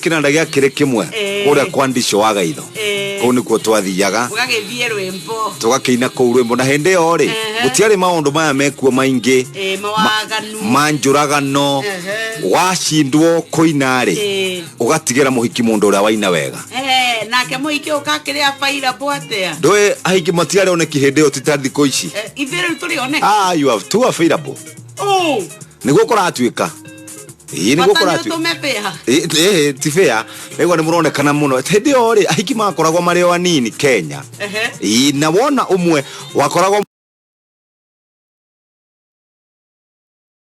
Kinanda gya kire kimwe kuria kwandisho wa gaitho ko ni ko twathiaga ugagithie rwimbo tugakiina ko rwimbo na hende yo ri gutiari maundu maya mekuo maingi manjuragano washindwo kuina ri ugatigera muhiki mundu uria waina wega nake muhiki ukakiria faira boatea ndwe ahiki matiare oneki hende yo titathi ko ici ithere tuli oneki you have two available niguo kuratuika ni gukora ti fair ego ni muronekana muno hende yo ri ahiki makoragwo mari o anini Kenya na wona umwe wakoragwo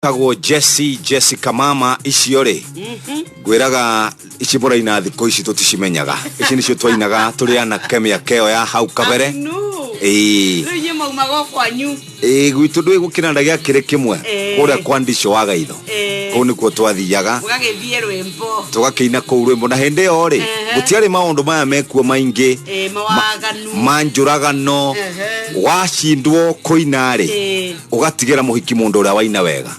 agwo Jessica mama icio ri gwiraga ici muraina thiko ici tuticimenyaga ici nicio twainaga turi ana kemia keo ya hau kabere Rĩu maumaga kwanyu gwitu ndwe gukinanda gya kire kimwe kuria kwandisho wa gaitho ko ni ko twathiaga ugagithie rwimbo tugakiina ko rwimbo na hende yo ri gutiari maundu maya mekuo maingi manjuragano washindwo kuina ri ugatigera muhiki mundu uria waina wega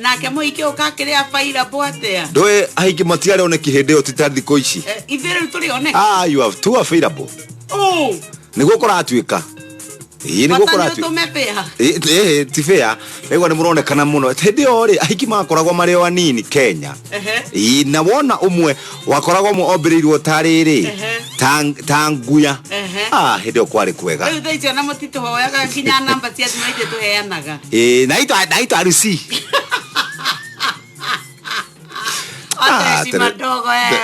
nake muhiki ukakiria faira boatea ndwe ahiki matiare oneki hende yo titathi ko ici ithere tuli oneki you have two available niguo kuratuika niguo kuratuika ti fair ego ni muronekana muno hende yo ri ahiki makoragwo mari o anini Kenya na wona umwe wakoragwo muombereirwo tariri tanguya hende yo kwari kwega rĩu thaicio na mutito hoyaga kinya namba cia thimũ ite tuheanaga naitwa arusi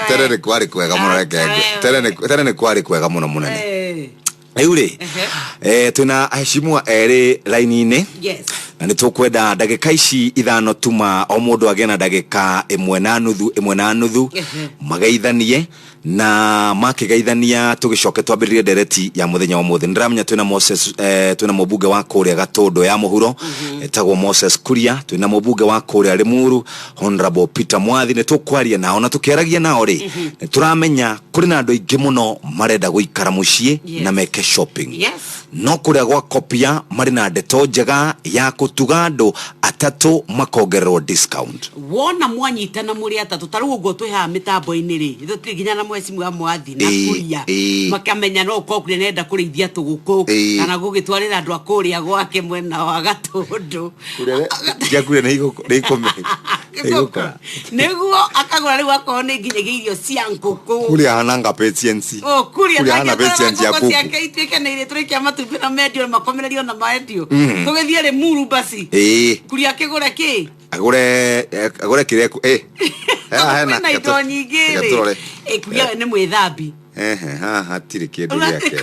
tere kwari kwega muno tere ni kwari kwega muno munene Eure tuna aheshimwa ere line-ini na nitukwenda ndagika ici ithano tuma o mundu agena ndagika imwe na nuthu magaithanie na makigaithania tugicoke twambiririe ndereti ya muthenya wa muthi ndiramenya twina Moses twina mubunge wa kuria Gatondo ya muhuro etagwo Moses Kuria twina mubunge wa kuria Limuru Honorable Peter Mwathi nitukwaria nao na tukeragia nao ri turamenya kuri na andu ingi muno marenda guikara mucii na meke shopping no kuria gwa kopia mari na ndeto njega ya kutuga andu atatu makongererwo discount wona mwanyitana muri atatu taru ugo twiha mitambo-ini ri ithuti ginya na mweci mwa Mwathi na Kuria makamenya no ko kuri nenda kurithia tuguku kana gugitwarira andu akuria gwake mwena wa Gatondo ya kuria na iko niguo akagura riu akone nginyagia irio cia nguku kuria hananga patience kuria hana patience ya kuku ciake itwike na ile turikia matubi na medio makomererio na maendio tugithie Limuru basi kuria kigura ki agure kireko hena na indo nyingi ri kuria ni mwithambi hatiri kindu giake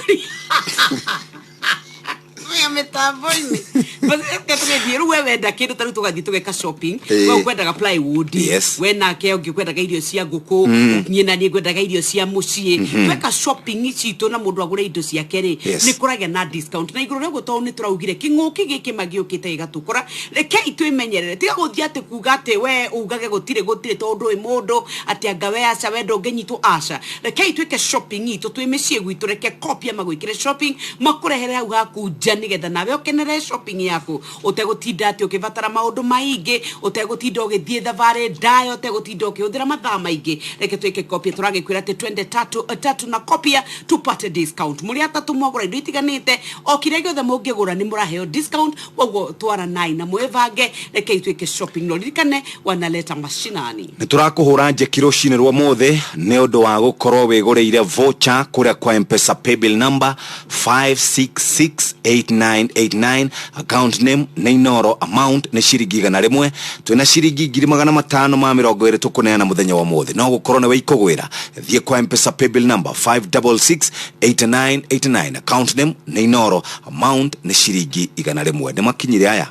mitambo-ini basi tugethi ruwe wenda kindu taru tugathi tugeka shopping we kwendaga plywood we nake ungi kwendaga irio cia nguku nyina ni kwendaga irio cia mucii tweka shopping citu na mundu agure indo ciake ri ni kuragia na discount na iguru rego to ni turaugire kinguki giki magiukite igatukura reke itwimenyerere tiga guthia ati kuga ati we ugage gutire tondu i mundu ati anga we aca we ndunginyitwo aca reke itweke shopping itu twimicii gwitu reke kopia magwikire shopping makurehere hau gaku nigetha nawe ukenere shopping yaku utegutinda ati ukivatara maundu maingi utegutinda ugithie thavari ndayo utegutinda ukihuthira mathaa maingi reke twike kopia turagikwira ati twende tatu na kopia tupate discount muri atatu mwagura indo itiganite o kire giothe mungigura ni muraheo discount woguo twara nai na mwevange reke itwike shopping no ririkane wanaleta mashinani niturakuhura njekiro cine rwa mothe ni undu wa gukorwo wigureire voucher kuria kwa M-Pesa paybill number 5668989 account name Neinoro amount ni ciringi 100 twina ciringi 520 tukuneana muthenya wa muthi no gukorwo ni waikugwira thie kwa M-Pesa paybill number 5668989 account name Neinoro amount ni ciringi 100 ni makinyire aya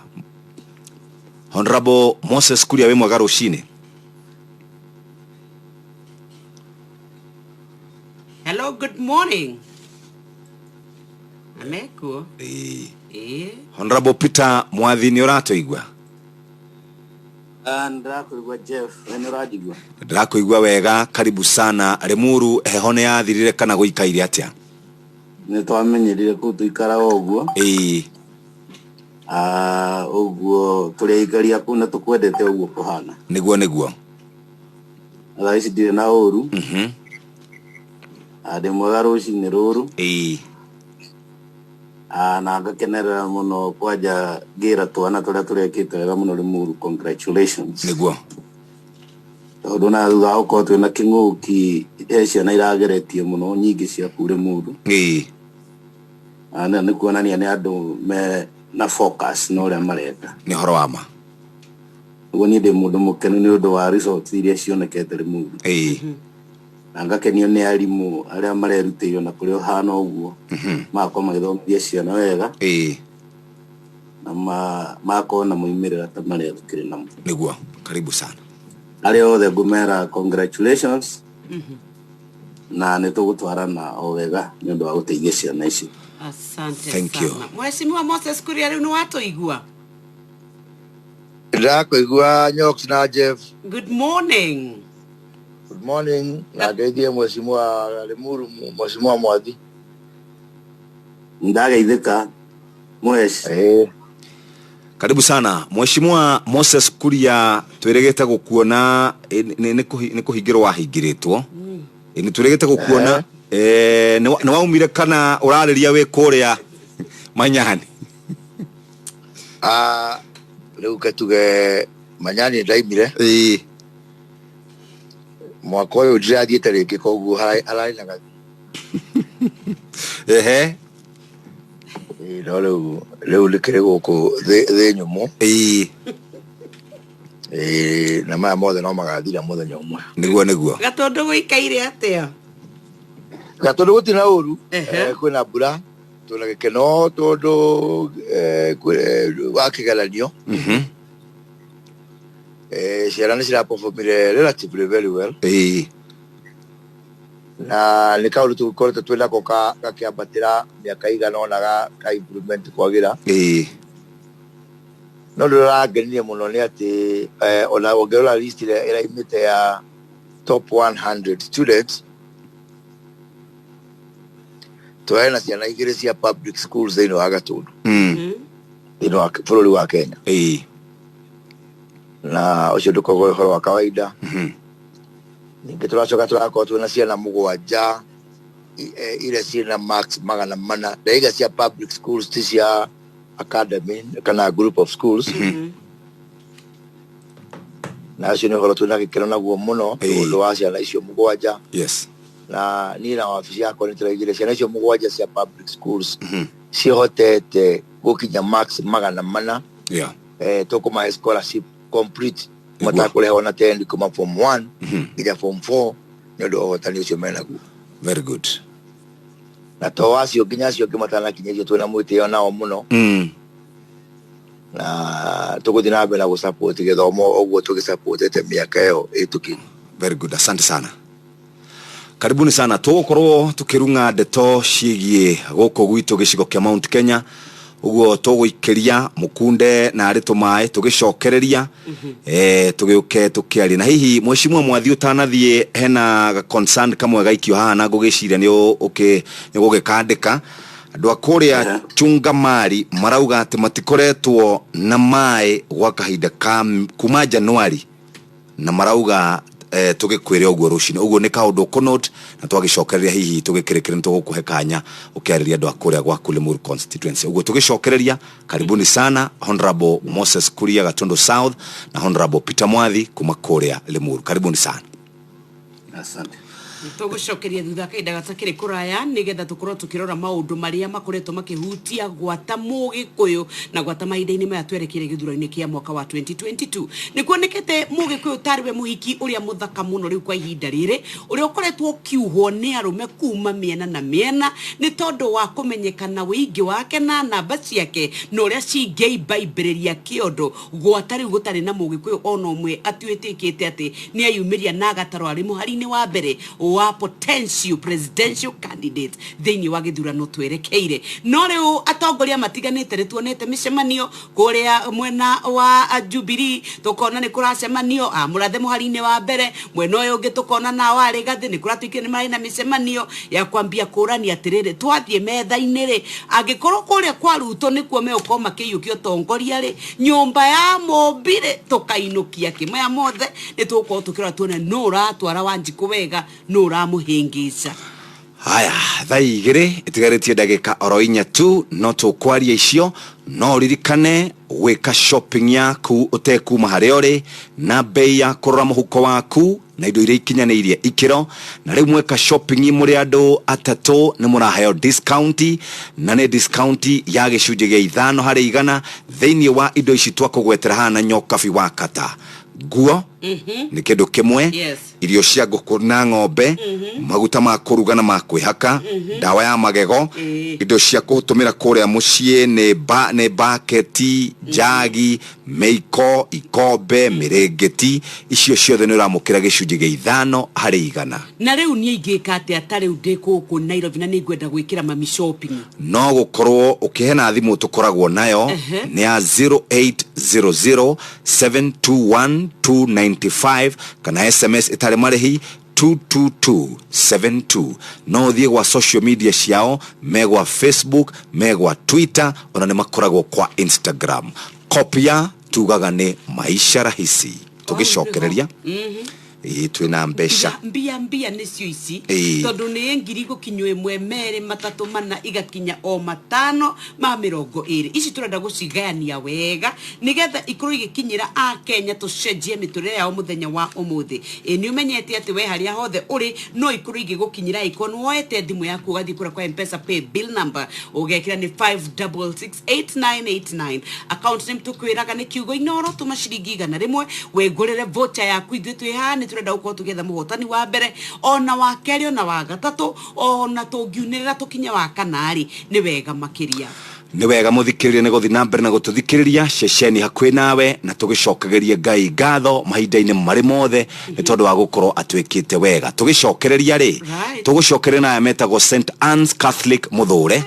Honorable Moses Kuria we mwega rucine hello good morning ameko Honorable Peter Mwathi ni uratuigwa ndakuigwa Jeff ni uradigwa ndakuigwa wega karibu sana Limuru heho ni yathirire kana guikaire atia ni twamenyerire ku tuikara oguo oguo turi igaria ku na tukwendete oguo kuhana niguo Thaisi ndirĩ na ũru. Ndĩ mwega rũcinĩ rũrũ. Na ngakenerera mũno kwanja ngĩra twana tũrĩa tũrekĩte wega mũno Limuru. Congratulations. Nĩguo. Tondũ na thutha wa gũkorwo twĩna kĩng'ũki ciana irageretie mũno nyingĩ cia kũu Limuru. Na nĩ kuonania nĩ andũ me na focus na ũrĩa mareka. Nĩ horo wa ma. Ũguo niĩ ndĩ mũndũ mũkenu nĩ ũndũ wa results iria cionekete Limuru. Na ngakenio nĩ arimũ arĩa marerutĩire na kũrĩ ũhana ũguo magakorwo magĩthomithia ciana wega na magakorwo na moimĩrĩra ta marĩa tũkĩrĩ namo. Nĩguo, karibu sana. Arĩa othe ngũmera congratulations na nĩ tũgũtwarana o wega nĩ ũndũ wa gũteithia ciana icio. Asante Thank you. sana. Mheshimiwa Moses Kuria rĩu nĩ watũigua? Ndakũigua Nyox na Jeff. Good morning. Good morning. Na ndeithie Mheshimiwa Limuru, Mheshimiwa Mwathi. Ndageithĩka Mwesh. Karibu sana Mheshimiwa Moses Kuria, twĩrĩgĩte gũkuona nĩ kũhingĩrwo wahingĩrĩtwo. Nĩ twĩrĩgĩte gũkuona nĩ waumire kana ũrarĩria wĩ kũrĩa Manyani? Rĩu katuge Manyani ndaimire. Mwaka ũyũ ndirathiĩte rĩngĩ koguo hararĩ na gathi. No rĩu nĩkĩrĩ gũkũ thĩ nyũmũ. Na maya mothe no magathira mũthenya ũmwe. Nĩguo. Gatũndũ gũikaire atĩa? Gatũndũ gũtirĩ na ũru. Kwĩna mbura. Tuna gĩkeno tondũ wa kĩgeranio. Ciana nĩ cirapefomire relatively very well. Na nĩ kaũndũ tũkoretwo twĩnako gakĩambatĩra mĩaka igana ũna ka improvement kwagĩra. No ndĩrangenirie mũno nĩ atĩ ona ũngĩrora list ĩrĩa ĩraimĩte ya top 100 students tũrĩ na ciana igĩrĩ cia public schools thĩinĩ wa Gatũndũ thĩinĩ wa bũrũri wa Kenya. Na ũcio ndũkoragwo ũhoro wa kawaida. Ningĩ tũracoka tũrakorwo twĩna ciana mũgwanja iria ciĩna marks 400 ndaiga cia public schools ti cia academy kana group of schools. Na ũcio nĩ ũhoro twĩna gĩkeno naguo mũno ũndũ wa ciana icio mũgwanja. Na niĩ na wabici yakwa nĩ tũraigire ciana icio mũgwanja cia public schools cihotete gũkinya marks 400. Tũkũmahe scholarship complete matakũrĩha ona tendi kuma form 1 nginya form 4 nĩ ũndũ wa ũhotani ũcio menaguo. Very good. Na to acio nginya acio angĩ matanakinyĩrio twĩna mwĩtĩo nao mũno. Na tũgũthiĩ na mbere na gũsupport gĩthomo ũguo tũgĩsupportete mĩaka ĩyo ĩtũkĩte. Very good. Asante sana. Karibuni sana. Tũgũkorwo tũkĩrunga ndeto ciĩgiĩ gũkũ gwitũ gĩcigo kĩa Mount Kenya. Uguo tũgũikĩria mũkunde na arĩ tũmaĩ tũgĩcokereria tũgĩũke tũkĩaria. Na hihi Mheshimiwa Mwathi ũtanathiĩ hena concern kamwe gaikio haha na ngũgĩciria nĩ ũgũgĩkandĩka. Andũ a kũrĩa Chungamari marauga atĩ matikoretwo na maĩ gwa kahinda kuma Januari na marauga tũgĩkwĩre ũguo rũcinĩ. Ũguo nĩ kaũndũ kũnote na twagĩcokereria hihi tũgĩkĩrĩkĩrĩ nĩtũgũkũhe kanya ũkĩarĩria andũ a kũrĩa gwaku Limuru constituency. Ũguo tũgĩcokereria karibuni sana Honorable Moses Kuria Gatundu South na Honorable Peter Mwathi kuma kũrĩa Limuru. Karibuni sana. Asante. Tũgũcokeria thutha kahinda gatakĩrĩ kũraya nĩgetha tũkorwo tũkĩrora maũndũ marĩa makoretwo makĩhutia gwata Mũgĩkũyũ na gwata mahinda-inĩ maya twerekeire gĩthurano-inĩ kĩa mwaka wa 2022. Nĩkuonekete Mũgĩkũyũ tarĩwe mũhiki ũrĩa mũthaka mũno rĩu kwa ihinda rĩrĩ ũrĩa ũkoretwo ũkiuhwo nĩ arũme kuma mĩena na mĩena nĩ tondũ wa kũmenyekana wĩingĩ wake na namba ciake na ũrĩa cingĩimbaimbĩrĩria kĩondo gwata rĩu gũtarĩ na Mũgĩkũyũ ona ũmwe atuĩtĩkĩte atĩ nĩ ayumĩria na gatarũ arĩ mũhari-inĩ wa mbere wa potential presidential candidate thini wa githurano twerekeire no riu atongoria matiganite rituonete micemanio kuria mwena wa Jubilee tukona ni kuracemanio murathe muharine wa mbere mwena uyu ungi tukona na wa Rigathi ni kuratuike ni mari na micemanio ya kwambia kurani atirire twathie metha-ini ri angikorwo kuria kwa Ruto nikuo meuko makiyukio tongoria ri nyumba ya Mombire tukainukia kimaya mothe ni tuko tukira tuone no ratwara Wanjiku wega no ramuhingica. Haya, thai igiri itigaretie ndagika oro inya tu no tukwaria icio no ririkane weka shopping yaku utekuma hariori na bei ya kurora muhuko waku na indo iria ikinyaniirie ikiro na riu mweka shopping muri andu atatu ni muraheo discount na ne discount ya gicunje gia 5 hari 100 thini wa indo ici twakugwetera hana nyokabi wa kata guo ni kindu kimwe irio cia nguku na ng'ombe maguta ma kuruga na ma kwihaka dawa ya magego indo cia kutumira kuria mucie ne baketi jagi meiko ikombe mirengeti icio ciothe ni uramukira gicunje gia 5 hari 100 na riu ni ingika ati atari ndiko ku Nairobi na ni ngwenda gwikira mami shopping no gukorwo ukihena thimu tukoragwo nayo ni ya 0800721295 kana SMS itare marehi 22272 no thie kwa social media ciao megwa Facebook megwa Twitter ona ne makoragwo kwa Instagram kopia tugaga ni maisha rahisi tugicokereria twina mbesha mbia nicio ici tondu ni ngiri gukinywe mwemere matatu mana igakinya o matano ma 20 ici turenda gucigania wega nigetha ikuru igikinyira a Kenya tucenjie miturire yao muthenya wa umuthi ni umenyete ati we haria hothe uri no ikuru igigukinyira ikonu woete thimu yaku gathi kura kwa M-Pesa pay bill number ugekira ni 566989 account name tukwiraga ni kiugo inoro tuma ciringi 100 wegurire voucher yaku ithu twihane turenda uko tugetha muhotani wa mbere ona wa keri ona wa gatatu ona tungiunirira tukinya wa kanari ni wega makiria ni wega muthikiririe ni guthi na mbere na gututhikiriria ceceni hakwi nawe na tugicokegerie Ngai ngatho mahinda-ini mari mothe ni tondu wa gukorwo atwikite wega tugicokereria ri tugucokereria na metagwo St Anne's Catholic Muthure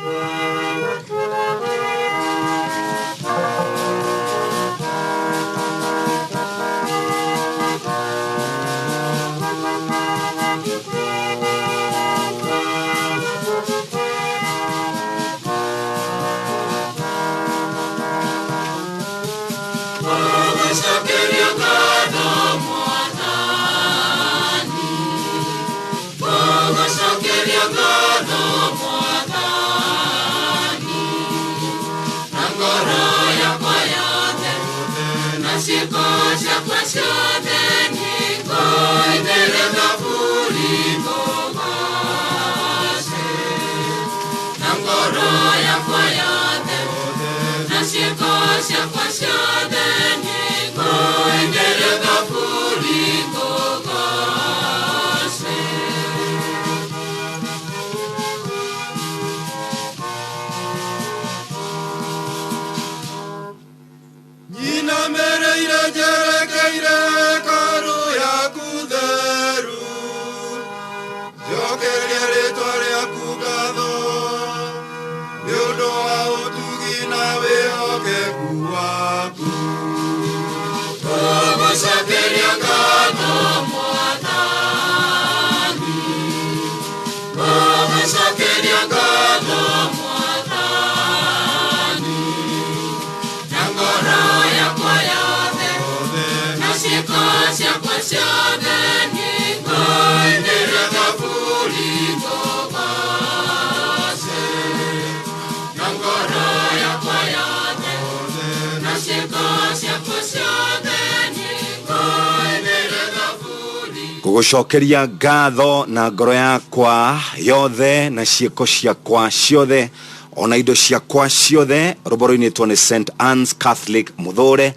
gucokeria ngatho na ngoro yakwa yothe na cieko ciakwa ciothe ona indo ciakwa ciothe ruboro-ini twone St Anne's Catholic Muthure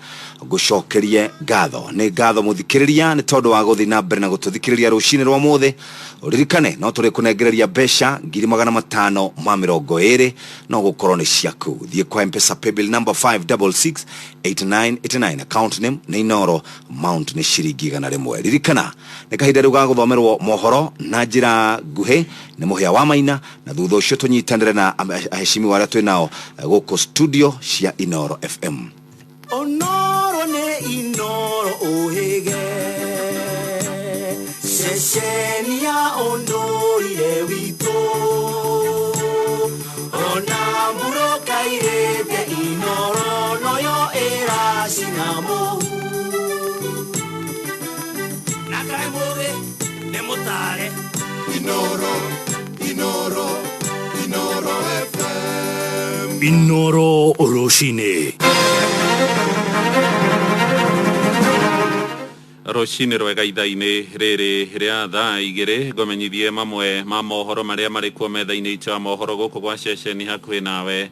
gucokerie ngatho ni ngatho muthikiriria ni tondu wa guthi na mbere na gututhikiriria rucini rwa muthe uririkane no turi kunengereria besha 520 no gukorwo ni ciaku thie kwa M-Pesa paybill number 5668989 account name ni Inoro amount ni ciringi 100 ririkana ni kahinda riu gaguthomerwo mohoro na njira nguhi ni muhia wa maina na thutha ucio tunyitanire na aheshimi waria twinao guku studio cia Inoro FM. Onoro ne Inoro ohege Sesenia ondorire wito Onamburo kairete Inoro noyo era sinamo Nakaimoge nemotare Inoro FM Inoro Oroshine Roshini rwega ithaini riri ria thaa igiri ngomenyithie mamwe ma mohoro maria mari kuo metha-ini icio mohoro guku gwa ceceni hakuhi nawe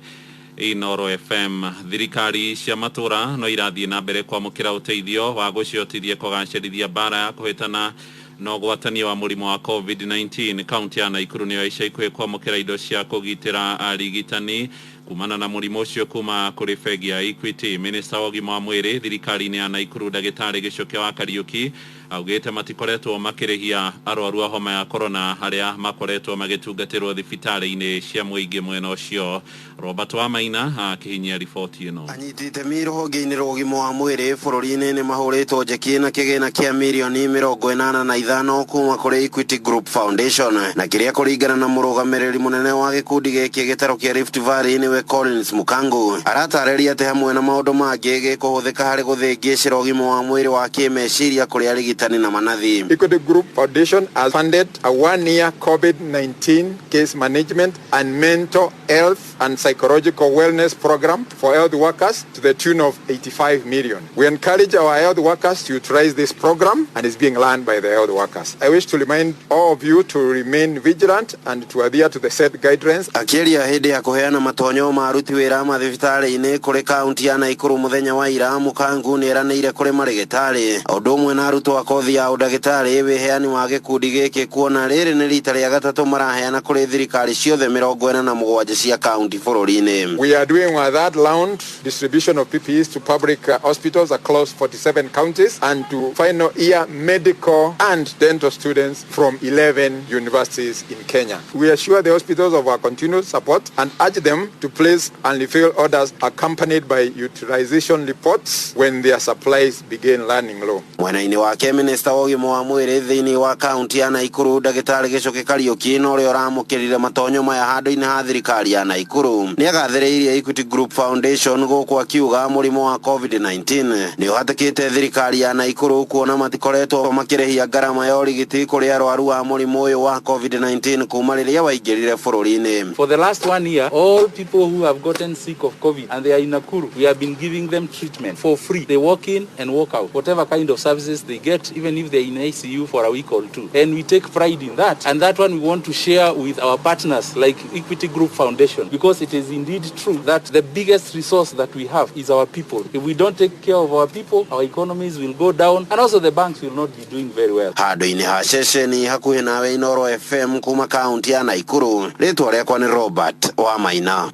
Inoro FM. Thirikari cia matura no irathie na mbere kwamukira uteithio wa guciotithia kugacirithia bara ya kuhitana no gwatania wa murimu wa COVID-19. Kaunti ya Naikuru niyo ica ikuhi kwamukira indo cia kugitira arigitani kumana na murimu ucio kuma kuri bengi ya Equity. Minister wa ũgima wa mwĩrĩ thirikari-inĩ ya Naikuru Ndagĩtarĩ Gĩchũkia wa Kariuki augĩte matikoretwo makĩrĩhia arwaru a homa ya corona arĩa makoretwo magĩtungatĩrwo thibitarĩ-inĩ cia mũingĩ mwena ũcio. Robert Wamaina akĩhinyia riboti ĩno. Anyiti itemi rũhonge-inĩ rwa ũgima wa mwĩrĩ bũrũri-inĩ nĩ mahũrĩtwo njeki na kĩgĩna kĩa mirioni 85 kuma kũrĩ Equity Group Foundation, na kĩrĩa kũringana na mũrũgamĩrĩri mũnene wa gĩkundi gĩkĩ gĩtaro kĩa Rift Valley nĩwe Collins Mukangu aratarĩria atĩ hamwe na maũndũ mangĩ gĩkũhũthĩka harĩ gũthĩngĩcĩra ũgima wa mwĩrĩ wa kĩmeciria kũrĩ arigitani na manathi. Equity Group Foundation has funded a 1-year COVID-19 case management and mental health and psychological wellness program for health workers to the tune of 85 million. We encourage our health workers to utilize this program, and it's being run by the health workers. I wish to remind all of you to remain vigilant and to adhere to the set guidelines. Akĩaria hĩndĩ ya kũheana matonyo ma aruti wĩra mathibitarĩ-inĩ kũrĩ kaunti ya Naikuru mũthenya wa ira, Mukangu nĩeranĩire kũrĩ marĩgĩtarĩ ũndũ ũmwe na arutwo a kothi ya ũndagĩtarĩ wĩheani wa gĩkundi gĩkĩ kuona rĩrĩ nĩ rita rĩa gatatũ maraheana kũrĩ thirikari ciothe 47 cia kaunti bũrũri-inĩ. We are doing that round distribution of PPEs to public hospitals across 47 counties and to final year medical and dental students from 11 universities in Kenya. We assure the hospitals of our continued support and urge them to place and refill orders accompanied by utilization reports when their supplies begin running low. Mwena-inĩ wake Minister wa ũgima wa mwĩrĩ thĩinĩ wa kaunti ya Naikuru Ndagĩtarĩ Gĩchũkia Kariuki no ũrĩa ũramũkĩrire matonyo maya handũ-inĩ ha thirikari ya Naikuru nĩagathĩrĩirie Equity Group Foundation gũkũ akiuga mũrimũ wa COVID-19 nĩũhatĩkĩte thirikari ya Naikuru kuona matikoretwo makĩrĩhia ngarama ya ũrigiti kũrĩ arwaru a mũrimũ ũyũ wa COVID-19 kuma rĩrĩa waingĩrire bũrũri-inĩ. For the last 1 year, all people who have gotten sick of COVID and they are in Nakuru, we have been giving them treatment for free. They walk in and walk out. Whatever kind of services they get, even if they're in ICU for a week or two. And we take pride in that. And that one we want to share with our partners like Equity Group Foundation, because it is indeed true that the biggest resource that we have is our people. If we don't take care of our people, our economies will go down and also the banks will not be doing very well. Handũ-inĩ ha ceceni hakuhĩ nawe Inoro FM kuma kaunti ya Naikuru, rĩtwa rĩakwa nĩ Robert Wamaina.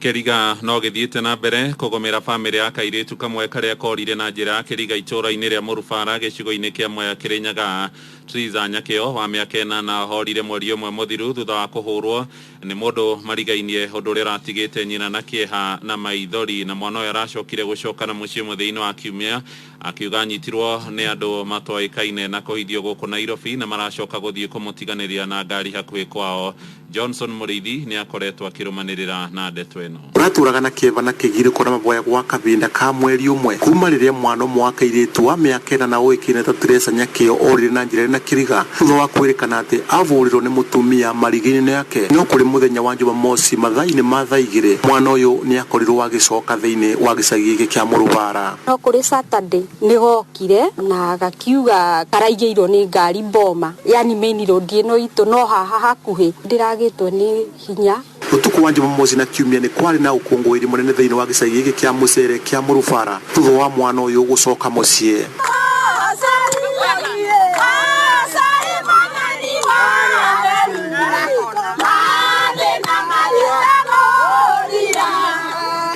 Keriga no githiĩte na mbere kũgomera famĩlĩ ya kairĩtu kamwe karĩa korire na njĩra ya Keriga itũũra-inĩ rĩa Mũrubara gĩcigo-inĩ kĩa Mwea Kĩrĩnyaga. Triza Nyakĩo wa mĩaka 8 horire mweri ũmwe mũthiru thutha wa kũhũrwo nĩ mũndũ marigainie ũndũ ũrĩa ũratigĩte nyina na kĩeha na maithori, na mwana ũyũ aracokire gũcoka na mũciĩ mũthia-inĩ wa kiumia akiuga anyitirwo nĩ andũ matoĩkaine na kũhithio gũkũ Nairobi na maracoka gũthiĩ kũmũtiganĩria na ngari hakuhĩ kwao. Johnson Mũrĩithi nĩ akoretwo akĩrũmanĩrĩra na ndeto ĩno. Ũratũraga na kĩeva na kĩgirĩko na maboya gwa kavinda ka mweri ũmwe kuma rĩrĩa mwana ũmwe wa kairĩtu wa mĩaka 8 na ũĩkaine ta Triza Nyakĩo orire na njĩra na Kiriga thutha wa kwĩrĩkana atĩ avũrirwo nĩ mũtumia marigĩni yake. No kũrĩ mũthenya wa Jumamosi mathaa-inĩ ma thaa 2 mwana ũyũ nĩ akorirwo agĩcoka thĩinĩ wa gĩcagi gĩkĩ kĩa Mũrubara. No kũrĩ Saturday nĩgokire na agakiuga karaigĩirwo nĩ ngari Boma, yani main road ĩno itũ, no haha hakuhĩ ndĩragĩtwo nĩ hinya utuku wanje mumozi na kiumia ni kwari na ukungwiri munene thiini wa gicagi giki kia Mucere kia Murubara thutha wa mwana uyu gucoka mucii.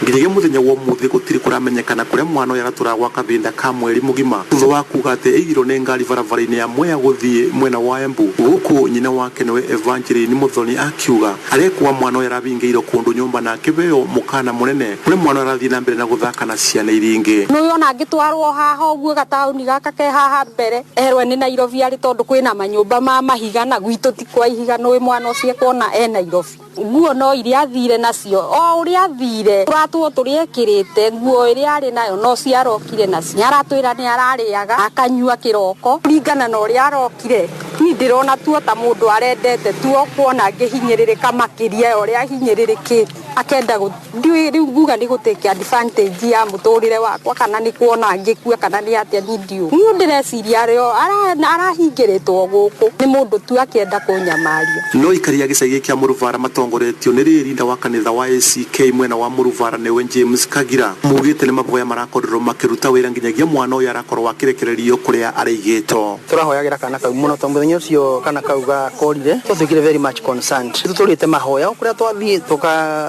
Ngiriye muthenya wa muthi gutiri kuramenyekana kuria mwana uyu aratura gwa kavinda ka mweri mugima thutha wa kuga ati igiro ne ngari barabara-ini ya Mwea guthii mwena wa Embu. Guku nyina wake niwe Evangeline Muthoni akiuga arekwa mwana uyu arabingiirwo kundu nyumba na kibeo mukana munene kuri mwana arathii na mbere na guthaka na ciana iringi. No yona ngitwarwo haha uguo gatauni gaka ke haha mbere erwe ni Nairobi ari tondu kwina manyumba ma mahiga na gwitu ti kwa ihiga no mwana ucio kuona Nairobi. Nguo no iria athire nacio o uria athire turatwo turiekirite nguo iria ari nayo no ciarokire nacio aratwira ni arariaga akanyua kiroko ringana na uria arokire ni ndirona tu ta mundu arendete tu kuona ngihinyiririka makiria uria hinyiririkite akenda riu nguga ni gutake advantage ya muturire wakwa kana ni kuona ngikua kana ni atia ni ndio niu ndireciria rio arahingiritwo guku ni mundu tu akienda kunyamaria. No ikaria gicagi kia Murubara matongoretio ni ririnda wa kanitha wa ACK mwena wa Murubara niwe James Kagira mugite ni maboya marakorwo makiruta wira nginyagia mwana uyu arakorwo wakirekererio kuria arigito. Turahoyagira kana kau muno to muthenya ucio kana kauga korire tuthikire very much concerned tuturite mahoya kuria twathie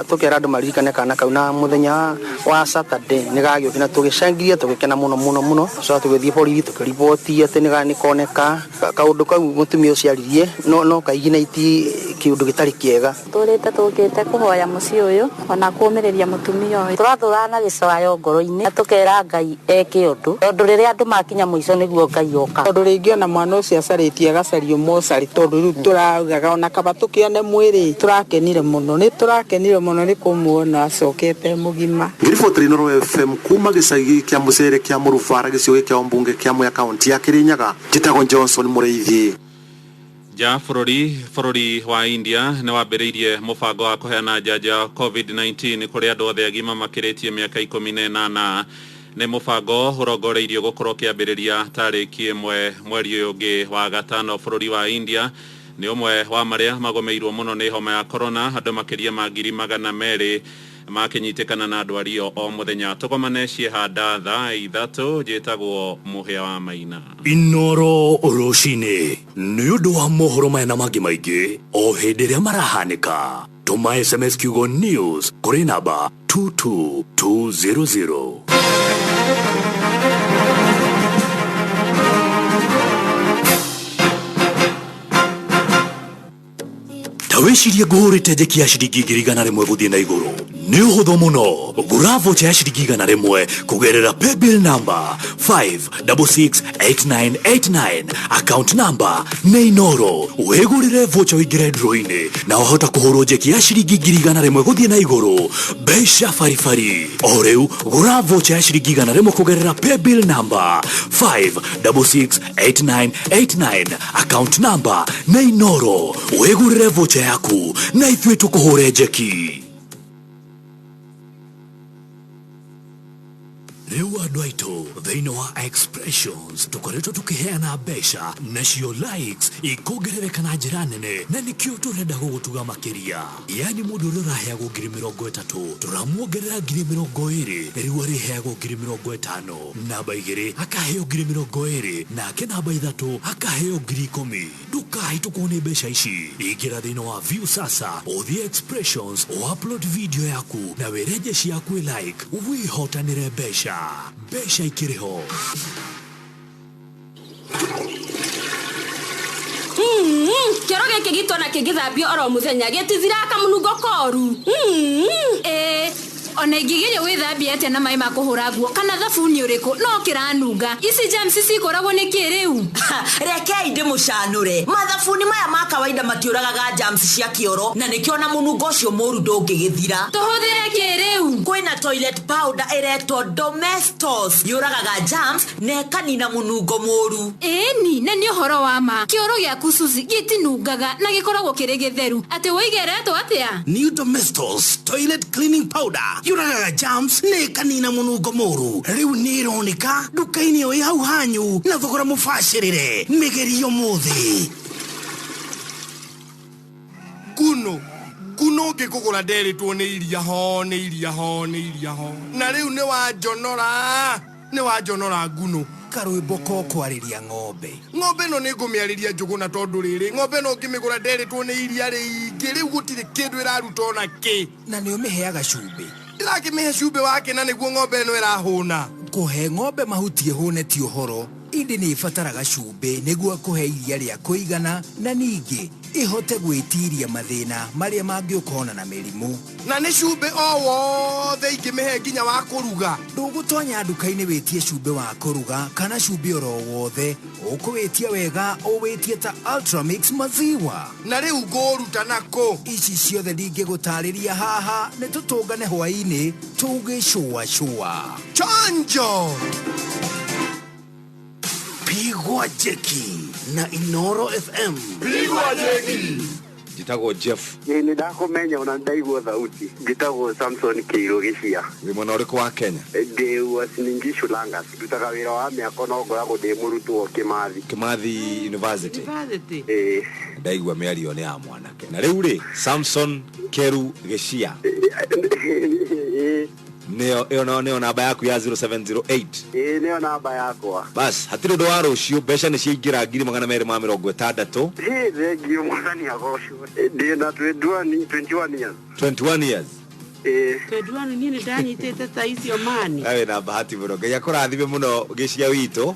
tukera andu maririkane kana kau na muthenya wa Saturday ni gagioka na tugicangiria tugikena muno so tugithie borithi tukiripoti ati ni ganikoneka kaundu kau mutumia ucio aririe no kaigina iti kiundu gitari kiega turite tukite kuhoya muci uyu ona kuumireria mutumia uyu turathurana gicoayo ngoro-ini tukera Ngai eke undu tondu riria andu makinya muico niguo Ngai oka tondu ringi ona mwana ucio acaritie agacario mocari tondu riu turaugaga ona kaba tukione mwiri turakenire muno ni kumuona acokete mugima. Ngiriboti Noro FM kuma gicagi kia Mucere kia Murubara gicigo kia Ombunge kia Mwea kaunti ya Kirinyaga Jitago Johnson Mureithi. Ja bururi wa India ni wambiriirie mubango wa kuheana njanjo COVID-19 kuri andu othe agima makiritie miaka 18 ni mubango urongoreirio gukorwo kiambiriria tariki 1 mweri uyu ungi wa gatano. Bururi wa India ni umwe wa maria magomeirwo muno ni homa ya corona andu makiria ma 200,000 makinyitikana na ndwari o muthenya. Tukomane ciehanda thaa 3 njitagwo Muhia wa Maina. Inoro rucini ni undu wa mohoro maya na mangi maingi o hindi ria marahanika. Tuma SMS kiugo news kuri namba 22200. Taweshiria gurite jeki ya shiringi 100 guthie na iguru ni uhuthu muno. Gura vocha ya shiringi 100 kugerera paybill number 5668989 account number Neinoro. Wegurire vocha wigire draw-ini na uhota kuhurwo jeki ya shiringi 100 guthie na iguru besha farifari. O riu gura vocha ya shiringi 100 kugerera paybill number 5668989 account number Neinoro. Wegurire vocha yaku na ithwe tukuhure jeki. Riu andu aitu thiini wa Expressions tukoretwo tukiheana mbeca nacio likes ikuongerereka na njira nene na nikio turenda gugutuga makiria. Yani mundu ruraheagwo 30,000 turamuongerera 20,000 riu ariheagwo 50,000 namba 2 akaheo 20,000 nake namba 3 akaheo 10,000. Ndukai tukuone mbeca ici ingira thiini wa View sasa uthie Expressions o upload video yaku na wireje ciaku like wihotanire mbeca ikiriho. Kioro giki gitu na kigithambio oro muthenya gitithiraka munungo koru. Ona ingigire withambia ate na mai ma kuhura nguo kana thabuni uriku no kiranunga ici germs cikoragwo ni kiriu. Rekei ndimucanure mathabuni maya ma kawaida matiuragaga germs cia kioro na nikio na munungo ucio muru ndungigithira. Tuhuthire kiriu kwina toilet powder eretwo Domestos yuragaga germs na kanina munungo muru. Ni na ni uhoro wa ma kioro giaku Suzi gitinungaga na gikoragwo kiri githeru ati wigeretwo atia. New Domestos toilet cleaning powder yuragaga germs ne kanina munungo muru. Riu ni ironika duka-ini o hau hanyu na thogora mubacirire migerio muthi. Guno Nonge kugura nderi tu ni iria ho na riu ni wajonora nguno karwimbo ko kwariria ng'ombe no ni ngumiariria njuguna tondu riri ng'ombe no ngimigura nderi tu ni iria ringi riu gutire kindu iraruta ona ki na ni umiheaga cumbi ndirakimihe cumbi wake na niguo ng'ombe no irahuna kuhe ng'ombe mahuti hune ti uhoro indi ni ibataraga cumbi niguo kuhe iria ria kuigana na ningi ihote gwitiria mathina maria mangiukona na mirimu na ni cumbi o wothe ingimihe nginya wa kuruga ndugutonya nduka-ini witie cumbi wa kuruga kana cumbi oro wothe ukuwitia wega uwitie ta Ultramix maziwa na riu nguruta nako ici ciothe ndingigutariria haha ni tutungane hwaini tugicua chanjo Pigwa Jeki na Inoro FM. Pigwa Jeki. Jitago Jeff. Ni ndakumenya ona ndaigua thauti. Jitago Samson Kiro Gishia. Wi mwana uriku wa Kenya? Ndi wasiningi Shulanga. Ndutaga wira wa miaka no ngoragwo ndi murutwo Kimathi University. Eh. Ndaigua miario ni ya mwanake. Na riu ri Samson Keru Gishia. Neo namba yaku ya 0708. Neo namba yakwa. Bas hatiro ndo waro cio besha ni ciingira 260. Thengio mwathani agocwo. Ndi na 21 years. 21 years. 21 nini ndanyitete ta icio mani. Awe na bahati muno. Ngai kurathime muno Gishia wito.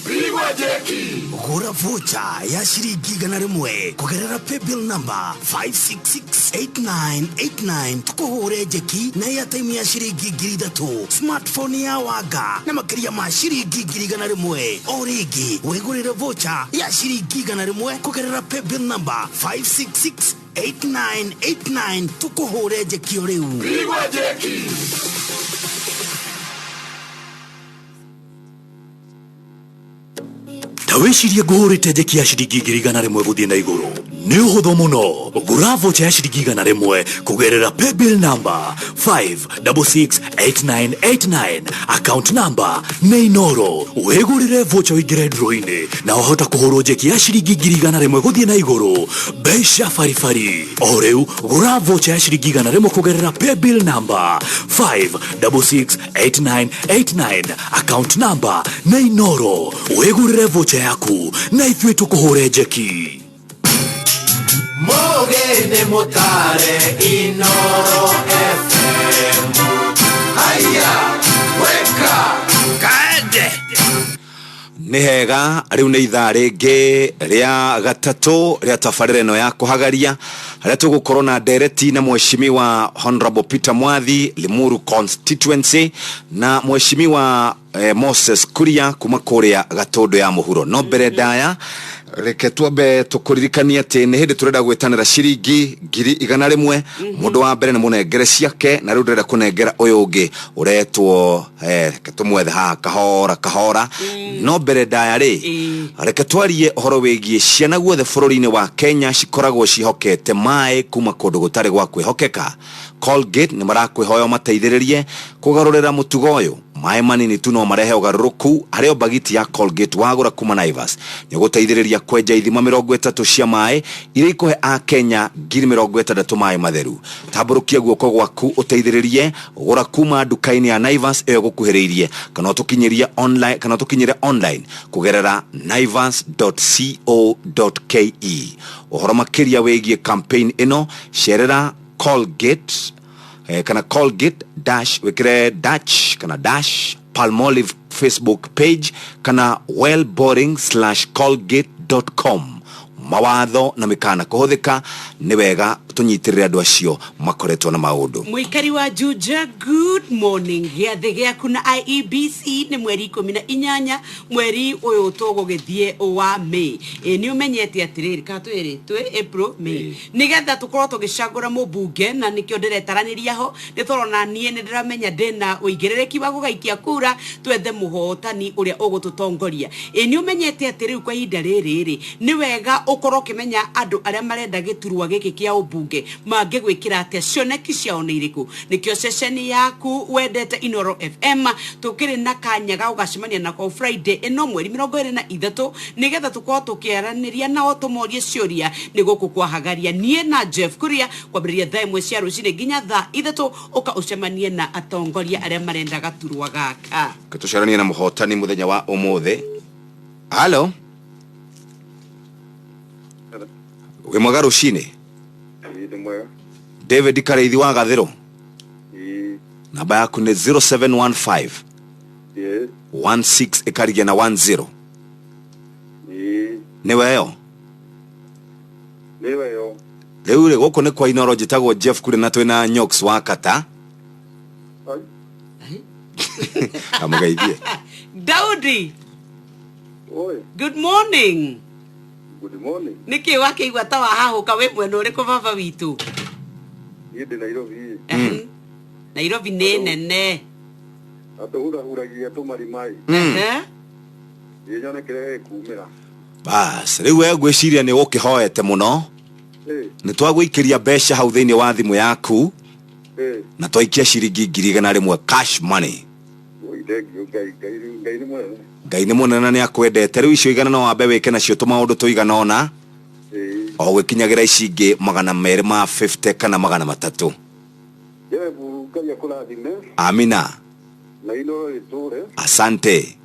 Pigwa Jeki. Gura vocha ya shiringi 100 kugerera paybill number 5668989 tukuhure Jeki na ya time ya shiringi 3 smartphone ya waga na makiria ma shiringi 100 origi wegurira vocha ya shiringi 100 kugerera paybill number 5668989 tukuhure Jeki oriu. Pigwa Jeki. Taweshiria guhurite Jeki ya shiringi 100 guthie na iguru ni uhuthu muno gura vocha ya shiringi 100 kugerera paybill number 5668989 account number Neinoro wegurire vocha wigire draw-ini na uhota kuhurwo Jeki ya shiringi 100 guthie na iguru besha farifari oreu gura vocha ya shiringi 100 kugerera paybill number 5668989 account number Neinoro wegurire vocha yaku na ithuĩ tukuhure Jeki. Mogene motare Inoro FM. Haya weka kaende ni hega riu ni ithaa ringi ria gatatu ria tabarĩra ĩno ya kuhagaria haria tugukorwo na ndereti na mheshimiwa Honorable Peter Mwathi Limuru constituency na mheshimiwa Moses Kuria kuma kuria Gatundu ya muhuro no mbere ndaya reke twambe tukuririkania ati ni hindi turenda gwitanira ciringi 100 mundu wa mbere ni munengere ciake na riu ndĩrenda kunengera uyu ungi uretwo reke tumwethe ha kahora no mbere ndaya ri reke twarie uhoro wigie ciana guothe bũrũri-inĩ wa Kenya cikoragwo cihokete mai kuma kundu gutari gwa kwihokeka. Colgate ni marakwihoya mateithĩrĩrie kugarũrĩra mũtugo ũyũ mai manini tu no marehe ugaruruku harĩa bagiti ya Colgate wagura kuma Naivas ni guteithĩrĩria kwenja ithima 30 cia mai iria ikuhe a Kenya 60 mai matheru. Tamburukia guoko gwaku uteithĩrĩrie gura kuma nduka-inĩ ya Naivas ĩyo gukuhĩrĩirie kana tukinyire online kugerera naivas.co.ke. Uhoro makĩria wĩgiĩ campaign ĩno cerera Colgate kana Colgate dash wekire dash Palmolive Facebook page kana wellboring/colgate.com. Mawatho na mikana kuhuthika ni wega tunyitirire andu acio makoretwo na maundu. Muikari wa Juja, good morning. Giathe giaku na IEBC ni mweri 18 mweri uyu tugugithie wa May. Ni umenyete atiriri ka twiri April May. Nigetha tukorwo tugicagura mubunge na nikio ndiretaraniria ho nditorona nie ni ndiramenya ndina uigirereki wa gugaikia kura twethe muhotani uria ugututongoria. Ni umenyete atiri kwa ihinda riri ni wega ukorwo kimenya andu aria marenda giturwa giki kia ubunge mauge mangĩgwĩkĩra atĩa cioneki ciao nĩ irĩkũ. Nĩkĩo ceceni yaku wendete Inooro FM tũkĩrĩ na kanya ga gũgacemania nako Friday ĩno mweri 23 nĩgetha tũkorwo tũkĩaranĩria nao tũmorie ciũria nĩ gũkũ kwa Hagaria niĩ na Jeff Kuria kwambĩrĩria thaa 1 cia rũcinĩ nginya thaa 3 ũka ũcemanie na atongoria arĩa marenda gaturwa gaka. Tucemanie na mũhotani mũthenya wa ũmũthĩ. Hello. Wĩ mwega rũcinĩ? David Kareithi wa Gathero. Namba yaku nĩ 0715 16 ĩkarigia na 10. Nĩwe yo? Rĩu rĩ gũkũ nĩ kwa Inooro njĩtagwo Jeff Kuria na twĩna Nyox wa Kata. Amugeithie. Daudi. Good morning. Good morning. Niki wakeigua ta wahahuka we mwena ũrĩkũ baba witũ? Ndĩ Nairobi. Nairobi nĩ nene. Atũhurahuragia tũmarimai. Yonyonekere kumĩra. Bas, rĩu we ngwĩciria nĩ ũkĩhoete mũno. Nĩ twagũikĩria mbeca hau thĩinĩ wa thimũ yaku. Na twaikia ciringi 100 cash money. Ngai nĩ mũnene nĩ akwendete. Rĩu icio igana no wambe wĩke nacio tũmaũndũ tũigana ona. O gwĩkinyagĩra ici ingĩ 250 kana 300. Amina. Asante.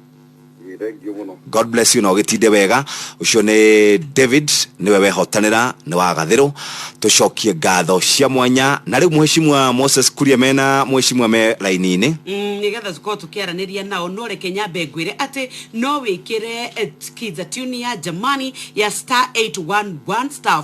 God bless you no gitinde wega. Ucio ni David niwe wehotanira ni wa Gathero. Tucokie ngatho cia mwanya na riu mheshimiwa Moses Kuria mena mheshimiwa me laini-ini. Nigetha tuko tukiaraniria nao no reke nyambe ngwire ati no wikire kids tune ya jamani ya *811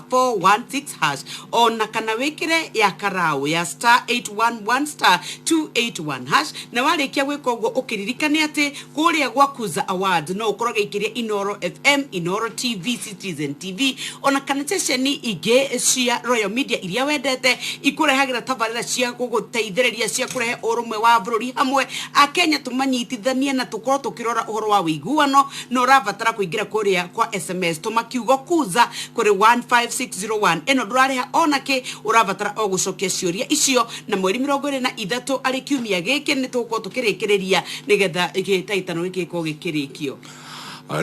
*416 hash ona kana wikire ya karau ya *811 *281 hash na warikia gwika uguo ukiririkane ati kuria gwakuza award no ukoroge ikiria Inooro FM, Inooro TV, Citizen TV ona kana ceceni ige cia Royal Media iria wendete ikurehagira tabarĩra cia guguteithĩrĩria cia kurehe ũrũmwe wa bũrũri hamwe akenya tumanyitithanie na tukorwo tukirora uhoro wa wiguano no rabatara kuingira kuria kwa SMS tumakiugo kuza kuri 15601 eno ndurareha onake urabatara o gucokia ciuria icio na mweri 23 ari kiumia giki ni tukorwo tukirikireria nigetha igitaitano gikiko gikirikio.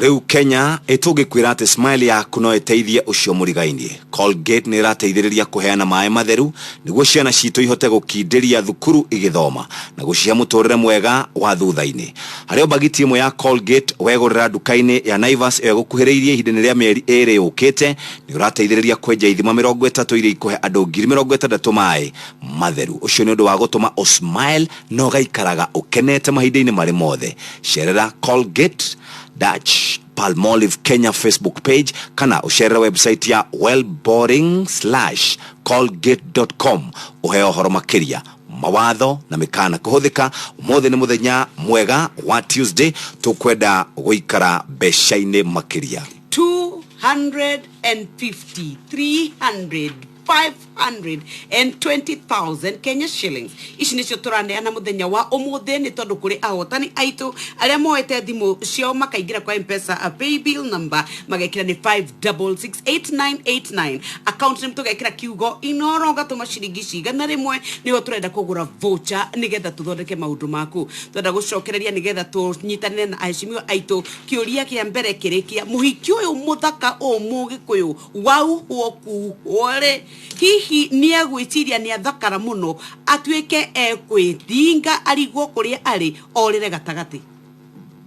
Riu Kenya ĩtũngĩkwĩra atĩ smile yaku no ĩteithie ũcio mũrigainie. Colgate nĩ ĩrateithĩrĩria kũheana maĩ matheru nĩguo ciana citũ ihote gũkindĩria thukuru igĩthoma na gũcihe mũtũrĩre mwega wa thutha-inĩ. Harĩ mbagiti ĩmwe ya Colgate wegũrĩra nduka-inĩ ya Naivas ĩgũkuhĩrĩirie ihinda rĩa mĩeri 2 yũkĩte nĩ ũrateithĩrĩria kwenja ithima 30 iria ikũhe andũ 60,000 maĩ matheru. Ũcio nĩ ũndũ wa gũtũma o smile no gaikaraga ũkenete mahinda-inĩ marĩ mothe. Cerera Colgate Dutch Palmolive Kenya Facebook page kana ushare website ya wellboring/colgate.com uheo horo makiria mawatho na mikana kuhuthika. Umothe ni muthenya mwega wa Tuesday tukwenda guikara beshaine makiria 250 300 520,000 Kenya shillings. Ici nicio turaneana muthenya wa umuthi ni tondu kuri ahotani aitu aria moete thimu cio makaingira kwa M-Pesa a pay bill number magekira ni 5668989 account name tugekira kiugo Inooro gatuma ciringi cigana rimwe niho turenda kugura voucher nigetha tuthondeke maundu maku twenda gucokereria nigetha tunyitanire na aheshimiwa aitu kiuria kia mbere kirikia muhiki uyu muthaka mugikuyu wau hoku ore hihi ni agwitiria ni athakara muno atuike ekwithinga arigwo kuria ari orire gatagati.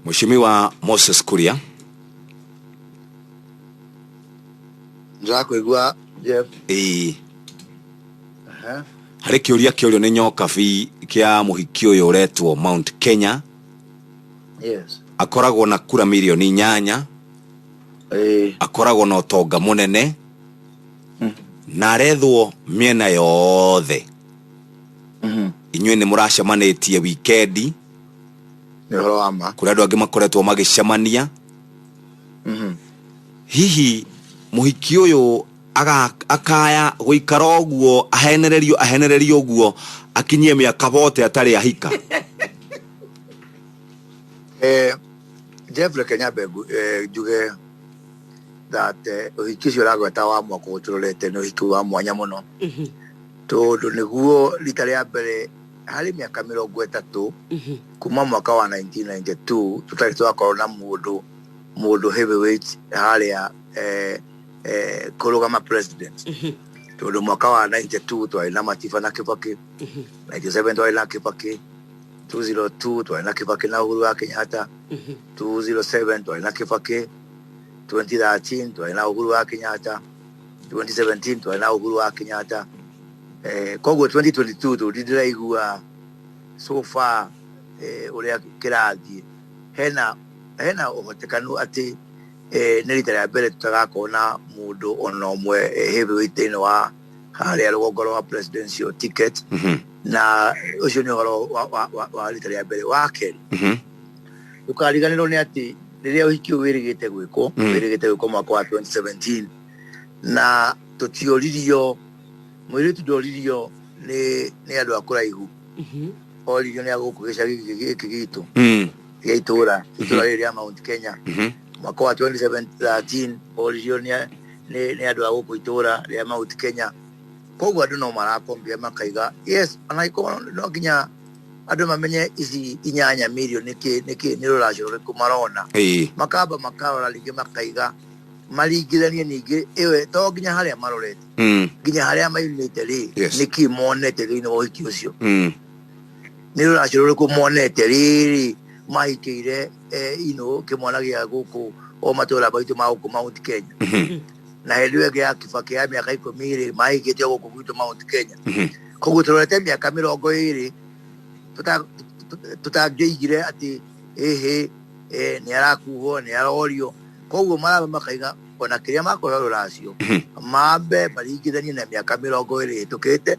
Mheshimiwa Moses Kuria. Njakwigua Jeff. Harĩ kĩũria kĩũrio nĩ nyokabi kĩa mũhiki ũyũ ũretwo Mount Kenya. Yes. Akoragwo na kura milioni 8. Akoragwo na ũtonga mũnene. Na arethwo mĩena yothe. Inyuĩ nĩ mũracemanĩtie weekend. Nĩ ũhoro wa ma. Kũrĩ andũ angĩ makoretwo magĩcemania. Hihi mũhiki ũyũ akaya guikara ũguo ahenererio ũguo akinyie mĩaka bote atarĩ ahika. Jeff Kenya Begu juge that uhiki ucio uragweta wa mwaka uturorete ni uhiki wa mwanya muno tondu niguo rita ria mbere hari miaka 30 kuma mwaka wa 1992 tutari twakorwo na mundu heavyweight haria kurugama president tondu mwaka wa 92 twari na Matiba na Kibaki 97 twari na Kibaki 202 twari na Kibaki na Uhuru wa Kenyatta 207 twari na Kibaki 2013 twari na Uhuru wa Kenyatta 2017 twari na Uhuru wa Kenyatta koguo 2022 tudiraigua so far uria kirathi hena uhotekanu ati ni rita ria mbere tutagakona mundu ona umwe heavyweight ino wa haria rugongo rwa presidential ticket na ucio ni uhoro wa rita ria mbere wa keri tukariganirwo ni ati riria uhiki wirigite gwiko mwaka wa 2017 na tutioririo mwiritu ndoririo ni andu akuraihu oririo ni aguku gicagi giki gitu ya itura ria Mount Kenya mwaka wa 2013 oririo ni andu aguku itura ria Mount Kenya koguo andu no marakombia makaiga yes anaiko no nginya andu mamenye ici 8 milioni ni ruracio riku marona makamba makarora lingi makaiga maringithanie ningi iwe to nginya haria marorete nginya haria maimite ri niki monete thini wa uhiki ucio ni ruracio riku monete riri mahikire kimwana gia guku o matura baitu ma guku Mount Kenya na heliwe ya Kibaki ya miaka 10 mahikite guku gwitu Mount Kenya koguo turorete miaka 20 tutagigire ati ni arakuho ni arorio koguo maraba makaiga ona kiria makora ruracio mambe maringithanie na miaka 20 itukite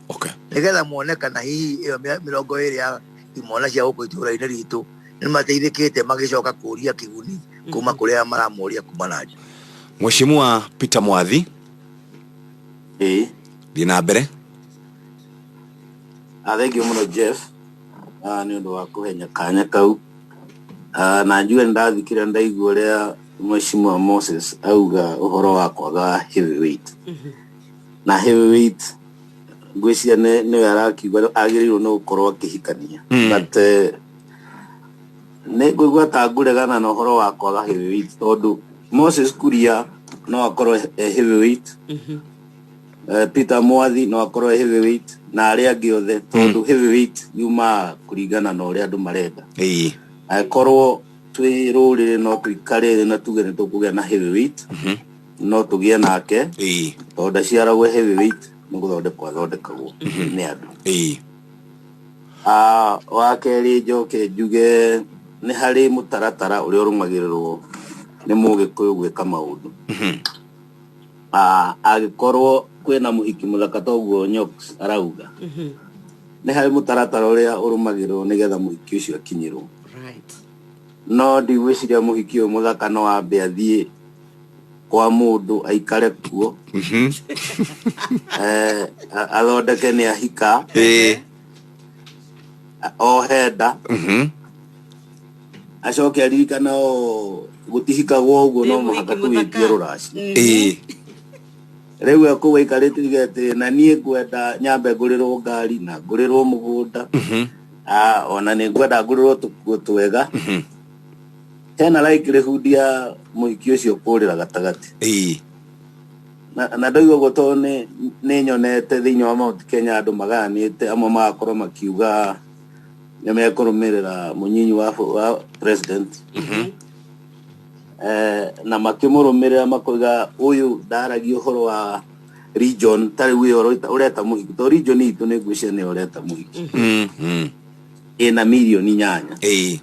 nigetha muonekana hihi iyo 20 ya imona cia guku itura-ini ritu ni mateithikite magicoka kuria kiguni kuma kuria maramuria kuma naje. Mheshimiwa Peter Mwathi dina mbere athengio muno Jeff ni undu wa kuhenya kanya kau na njue ndathikira ndaigua ria Mheshimiwa Moses auga uhoro wa kwaga heavyweight na heavyweight ngwiciria ni arakiuga agirirwo no gukorwo akihikania but ne ngwigua ta nguregana na uhoro wa kwaga heavyweight tondu Moses Kuria no akorwo heavyweight Peter Mwathi no akorwo heavyweight na aria angi othe tondu heavyweight yuma kuringana na uria andu marenda akorwo twi rurire no tuikare na tuge ni tukugia na heavyweight no tugie nake tondu ciaragwe heavyweight ni guthondekagwo ni andu wa keri njoke njuge ni hari mutaratara uria urumagirirwo ni mugikuyu gwika maundu agikorwo kwina muhiki muthaka toguo Nyox arauga ni hari mutaratara uria urumagirwo nigetha muhiki ucio akinyirwo no ndigwiciria muhiki uyu muthaka no ambe athie kwa mundu aikare kuo athondeke ni ahika o henda acoke aririkana gutihikagwo uguo no muhaka tuwikie ruraci riu akuwa ikarite igete na nie ngwenda nyambe ngurirwo ngari na ngurirwo mugunda ona ni ngwenda ngurirwo tukuo twega tena like hundia muhiki ucio kurira gatagati na ndoigo goto ni nyonete thiini wa Mount Kenya andu maganite amwe magakorwo makiuga nimekorumirira munyinyi wa president na makimurumirira makoiga uyu daragi uhoro wa region tari wi ureta muhiki to region itu ni ngwicire ni ureta muhiki ina milioni 8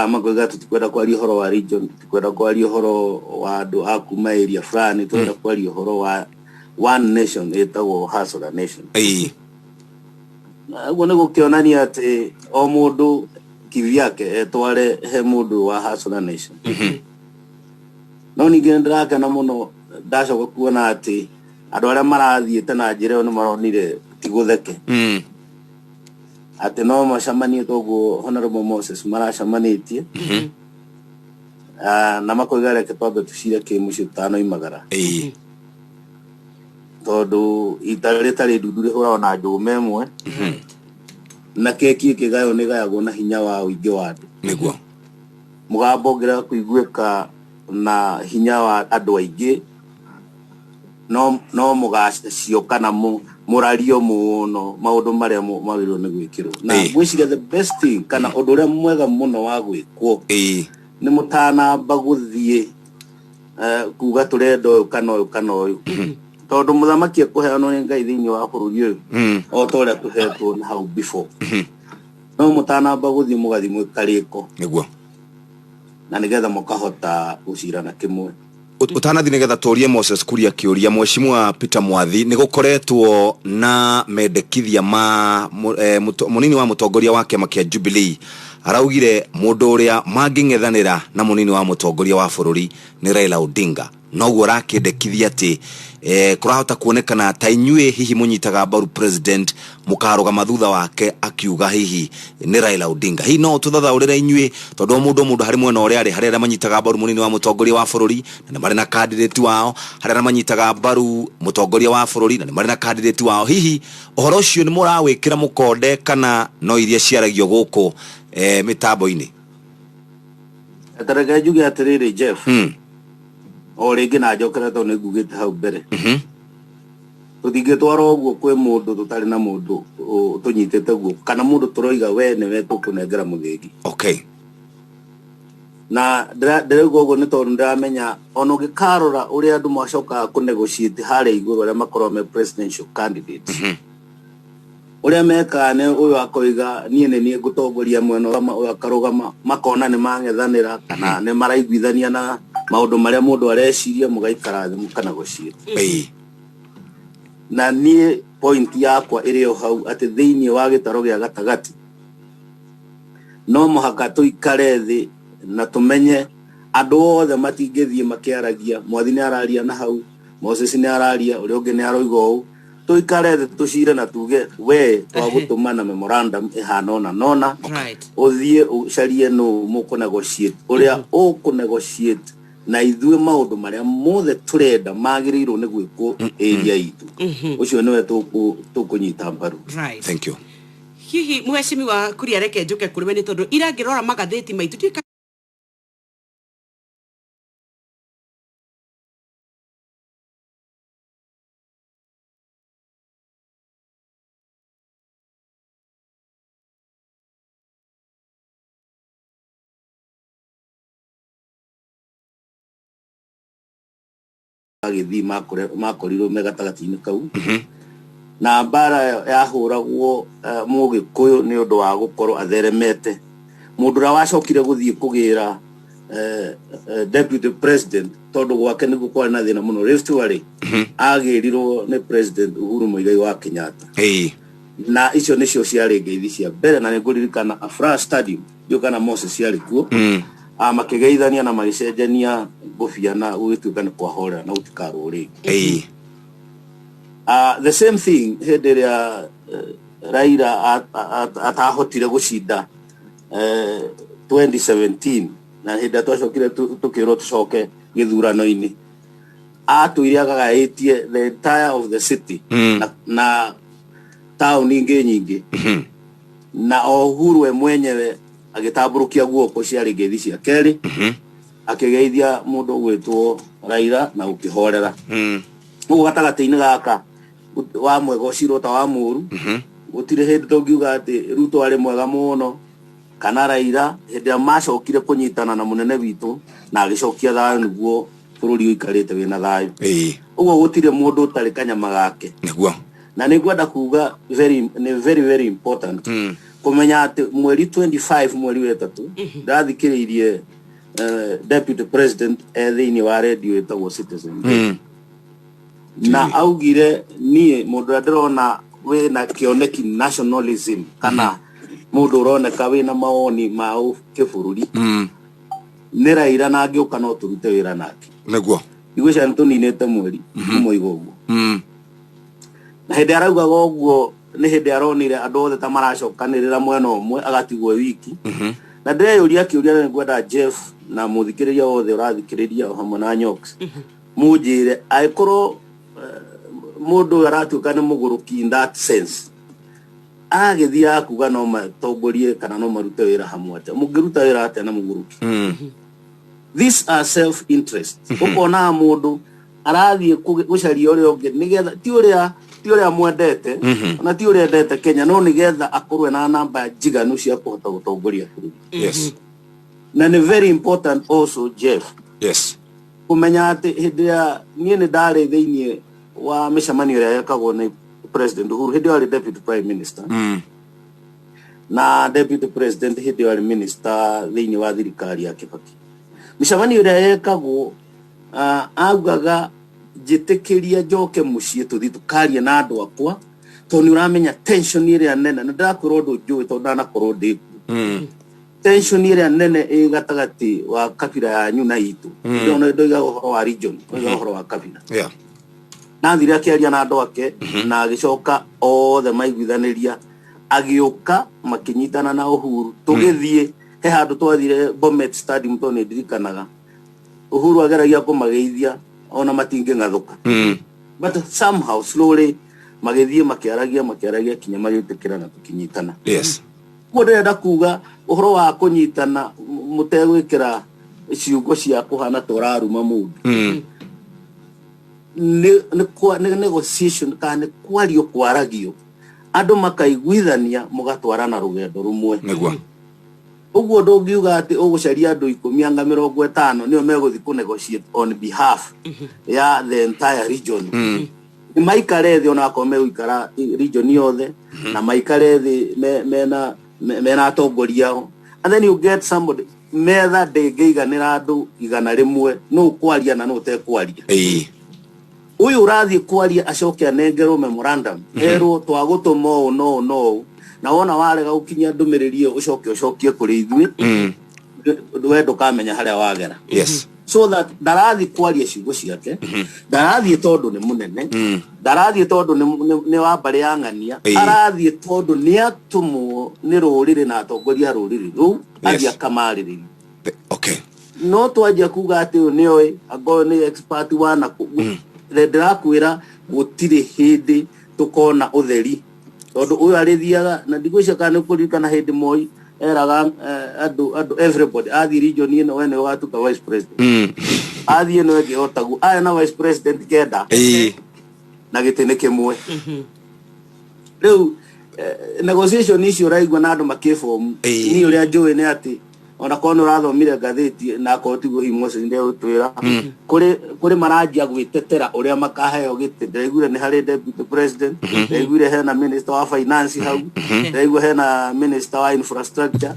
makoiga tutikwenda kwaria uhoro wa region tutikwenda kwaria uhoro wa andu akuma area fulani twenda kwaria uhoro wa one nation etagwo Hasura nation na gone gukionania ati o mundu kivyake etware he mundu wa Hasura nation no ninge ndakena muno ndacoka kuona ati andu aria marathiite na njira ni maronire tigutheke ati no macamanie toguo Honorable Moses maracamanitie na makoiga reke twambe tucire kä muciĩ tũtanoimagara tondũ itarĩ tarĩ ndundu rĩhũragwo na njũgũma ĩmwe na keki ĩkĩgaywo nĩ gayagwo na hinya wa ũingĩ wa andũ nĩguo mũgambo ũngĩrega kũiguĩka na hinya wa andũ aingĩ no mũgacio kana mũrario mũno maũndũ marĩa magĩrĩirwo nĩ gwĩkĩrwo na ngwĩciria the best thing kana ũndũ ũrĩa mwega mũno wa gwĩkwo nĩ mũtanamba gũthiĩ kuga tũrenda ũyũ kana ũyũ tondũ mũthamaki ekũheanwo nĩ Ngai thĩinĩ wa bũrũri ũyũ o ta ũrĩa tũhetwo na hau before no mũtanamba gũthiĩ mũgathiĩ mwĩkarĩko nĩguo na nĩgetha mũkahota gũcirana kĩmwe utanathi nigetha turie Moses Kuria kiuria Mheshimiwa Peter Mwathi ni gukoretwo na mendekithia ma munini wa mutongoria wa kiama kia Jubilee araugire mundu uria manging'ethanira na munini wa mutongoria wa bururi ni Raila Odinga noguo rakendekithia ati kurahota kuonekana ta inyue hihi munyitaga mbaru president mukarugama thutha wake akiuga hihi ni Raila Odinga hi no tuthathaurira inyue tondu mundu hari mwena uria ari hari manyitaga mbaru munini wa mutongoria wa bururi na mari na candidate wao hari manyitaga mbaru mutongoria wa bururi na mari na candidate wao hihi uhoro ucio ni murawikira mukonde kana no iria ciaragio guku mitambo-ini atarega juge atiriri Jeff o rĩngĩ na njokeretwo nĩ ngugĩte hau mbere tũtingĩtwara ũguo kwĩ mũndũ tũtarĩ na mũndũ tũnyitĩte guoko kana mũndũ tũroiga we nĩwe tũkũnengera mũthĩgi na ndĩrauga ũguo nĩ tondũ ndĩramenya ona ũngĩkarora ũrĩa andũ macokaga kũnegotiate harĩa igũrũ arĩa makoragwo me presidential candidates ũrĩa mekaga nĩ ũyũ akoiga niĩ nĩ niĩ ngũtongoria mwena ũyũ akarũgama makona nĩ mang'ethanĩra kana nĩ maraiguithania na maũndũ marĩa mũndũ areciria mũgaikara thĩ mũkanegociate na niĩ point yakwa ĩrĩ o hau atĩ thĩinĩ wa gĩtaro gĩa gatagatĩ no mũhaka tũikare thĩ na tũmenye andũ othe matingĩthiĩ makĩaragia Mwathi nĩ araria na hau Moses nĩ araria ũrĩa ũngĩ nĩ aroiga ũũ tũikare thĩ tũcire na tuge we twagũtũma na memorandum ĩhana nona ũthiĩ ũcarie nũ mũkũnegotiate ũrĩa ũkũnegotiate na ithuĩ maũndũ marĩa mothe tũrenda magĩrĩirwo nĩ gwĩkwo area itũ ũcio nĩwe tũkũnyita mbaru. Thank you. Hihi Mheshimiwa Kuria reke njuke kũrĩ we nĩ tondũ ira ngĩrora magathĩti maitũ agĩthiĩ makorirwo me gatagatinĩ kau na mbara yahũragwo mũgĩkũyũ nĩ ũndũ wa gũkorwo atheremete mũndũ ũrĩa wacokire gũthiĩ kũgĩra deputy president tondũ gwake nĩ gũkorwo na thĩna mũno Rift Valley agĩrirwo nĩ president Uhuru Muigai wa Kenyatta na icio nĩcio ciarĩ ngeithi cia mbere na nĩngũririkana Afraha Stadium kana Moses ciarĩ kuo makĩgeithania na magĩcenjania ngũbia na gũgĩtuĩka nĩ kwahorera na gũtikarwo rĩngĩ the same thing hĩndĩ ĩrĩa Raila atahotire gũcinda 2017 na hĩndĩ twacokire tũkĩrwo tũcoke gĩthurano-inĩ atũire agagaĩtie the entire of the city na taũni ingĩ nyingĩ na Uhuru we mwenyewe agĩtambũrũkia guoko ciarĩ ngeithi cia kerĩ akĩgeithia mũndũ gwĩtwo Raila na gũkĩhorera ũguo gatagatĩ-inĩ gaka wa mwega ũcirwo ta wa mũru gũtirĩ hĩndĩ tũngiuga atĩ Ruto arĩ mwega mũno kana Raila hĩndĩ ĩrĩa macokire kũnyitana na mũnene witũ na agĩcokia thayũ nĩguo bũrũri ũikarĩte wĩna thayũ ũguo gũtirĩ mũndũ ũtarĩ kanyama gake na nĩngwenda kuga very important kumenya atĩ mweri 25 mweri wetatũ ndathikĩrĩirie deputy president thĩinĩ wa radio ĩtagwo Citizen na augire niĩ mũndũ ũrĩa ndĩrona wĩna kĩoneki nationalism kana mũndũ ũroneka wĩna mawoni ma kĩbũrũri nĩ Raila na angĩũka no tũrute wĩra nake nĩguo igũcia nĩ tũninĩte mweri moiga ũguo na hĩndĩ araugaga ũguo nĩ hĩndĩ aronire andũ othe ta maracokanĩrĩra mwena ũmwe agatigwo wiki na ndeyuria kiuria ngwenda Jeff na muthikiriria wothe urathikiriria hamwe na Nyox mujire aikoro mundu aratuka ni muguruki in that sense agithia kuga no matongorie kana no marute wira hamwe ate mugiruta wira ate na muguruki these are self interest ukona mundu arathie gucaria uria ungi nigetha ti uria mwendete na ti uria endete Kenya no nigetha akorwe na namba njiganu cia kuhota gutongoria bũrũri. Yes. Na ni very important also Jeff. Yes. Kumenya ati hindi ya nie ni ndari thiini wa micamanio ria yakagwo ni President Uhuru hindi wa Deputy Prime Minister na Deputy President hindi wa Minister thiini wa thirikari ya Kibaki. Micamanio ria yakagwo augaga jitikiria njoke mucii tuthi tukaria na andu akwa to ni uramenya tension iria nene na ndakorwo ndu njui to ndanakorwo ndi tension iria nene gatagati wa kabira yanyu na itu ndona ndoiga uhoro wa region ndoiga uhoro wa kabira na thira akiaria na andu ake na agicoka othe maiguithaniria agiuka makinyitana na Uhuru tugithie he handu twathire Bomet Stadium to ni ndirikanaga Uhuru ageragia kumageithia ona matinge ngathuka but somehow slowly magethie makiaragia kinya mariutikira na tukinyitana. Yes. Ndenda kuga uhoro wa kunyitana mutegwikira ciugo cia kuhana toraruma mundu ni negotiation kana kwario kwaragio andu makaiguithania mugatwarana rugendo rumwe niguo uguo ndungiuga ati ugucaria andu 10 anga 50 nio meguthi ku negotiate on behalf ya the entire region maikare thi ona akome uikara region yothe na maikare thi mena atongoria and then you get somebody metha ndengeiganira andu igana rimwe no kwaria na no tekwaria uyu urathie kwaria acoke anengerwo memorandum erwo twagutuma no na wona warega ukinya ndumiririo ucokie kuri ithui wendo kamenya haria wagera. Yes. So that ndarathi kwaria ciugo ciake ndarathi tondu ni munene ndarathi tondu ni wa mbari ya ng'ania arathi tondu ni atumwo ni ruriri na atongoria ruriri ru athia kamaririria. Okay. No twanjia kuga ati ni oi ago ni expert wana ndirakwira gutiri hindi tukona utheri tondu uyu arithiaga na ndigwicia kana kuririkana hindi Moi eraga andu everybody athi region ino wene watuka vice president athi ino ege otagu aya na vice president kenda na gitene kimwe riu negotiation icio raigwa na andu makiform ni uria njui ni ati ona kono rathomire gatheti na kotigo himose nde utwira kuri marajia gwitetera uria makaheo gite ndaigure ni hari deputy president ndaigure hena minister wa finance hau ndaigure hena minister wa infrastructure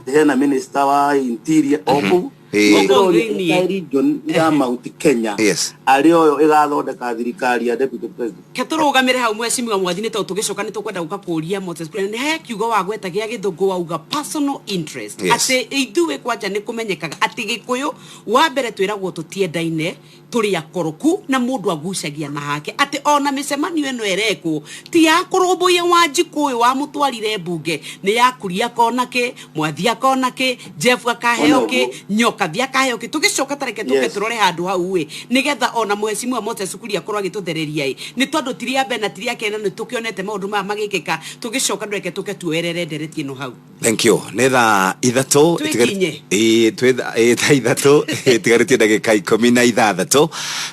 hena minister wa interior oku region ya Mount Kenya ario igathondeka thirikari ya deputy president keturugamire hau mwecimu wa mwathini to tugicoka nitukwenda guka kuria Moses Kuria ni haya kiugo wa gweta gia githungu wauga personal interest ati ithuwe kwanja ni kumenyekaga ati gikuyu wa mbere twiragwo tutiendaine turi akoroku na mundu agucagia na hake ati ona micemanio eno ereko ti ya kurumbuya Wanjikuyu wa mutwarire bunge ni ya kuria konake mwathia konake Jeff akaheoke nyoka thia kaheoke tugicoka tareke tugeturore handu hau we nigetha ona mwecimu wa Moses Kuria korwa gituthereria ni tondu tiria bena tiria kena ni tukionete maundu ma magikika tugicoka ndweke tuketuerere nderetie no hau. Thank you. Netha ithato ithato tigaritie ndagika 16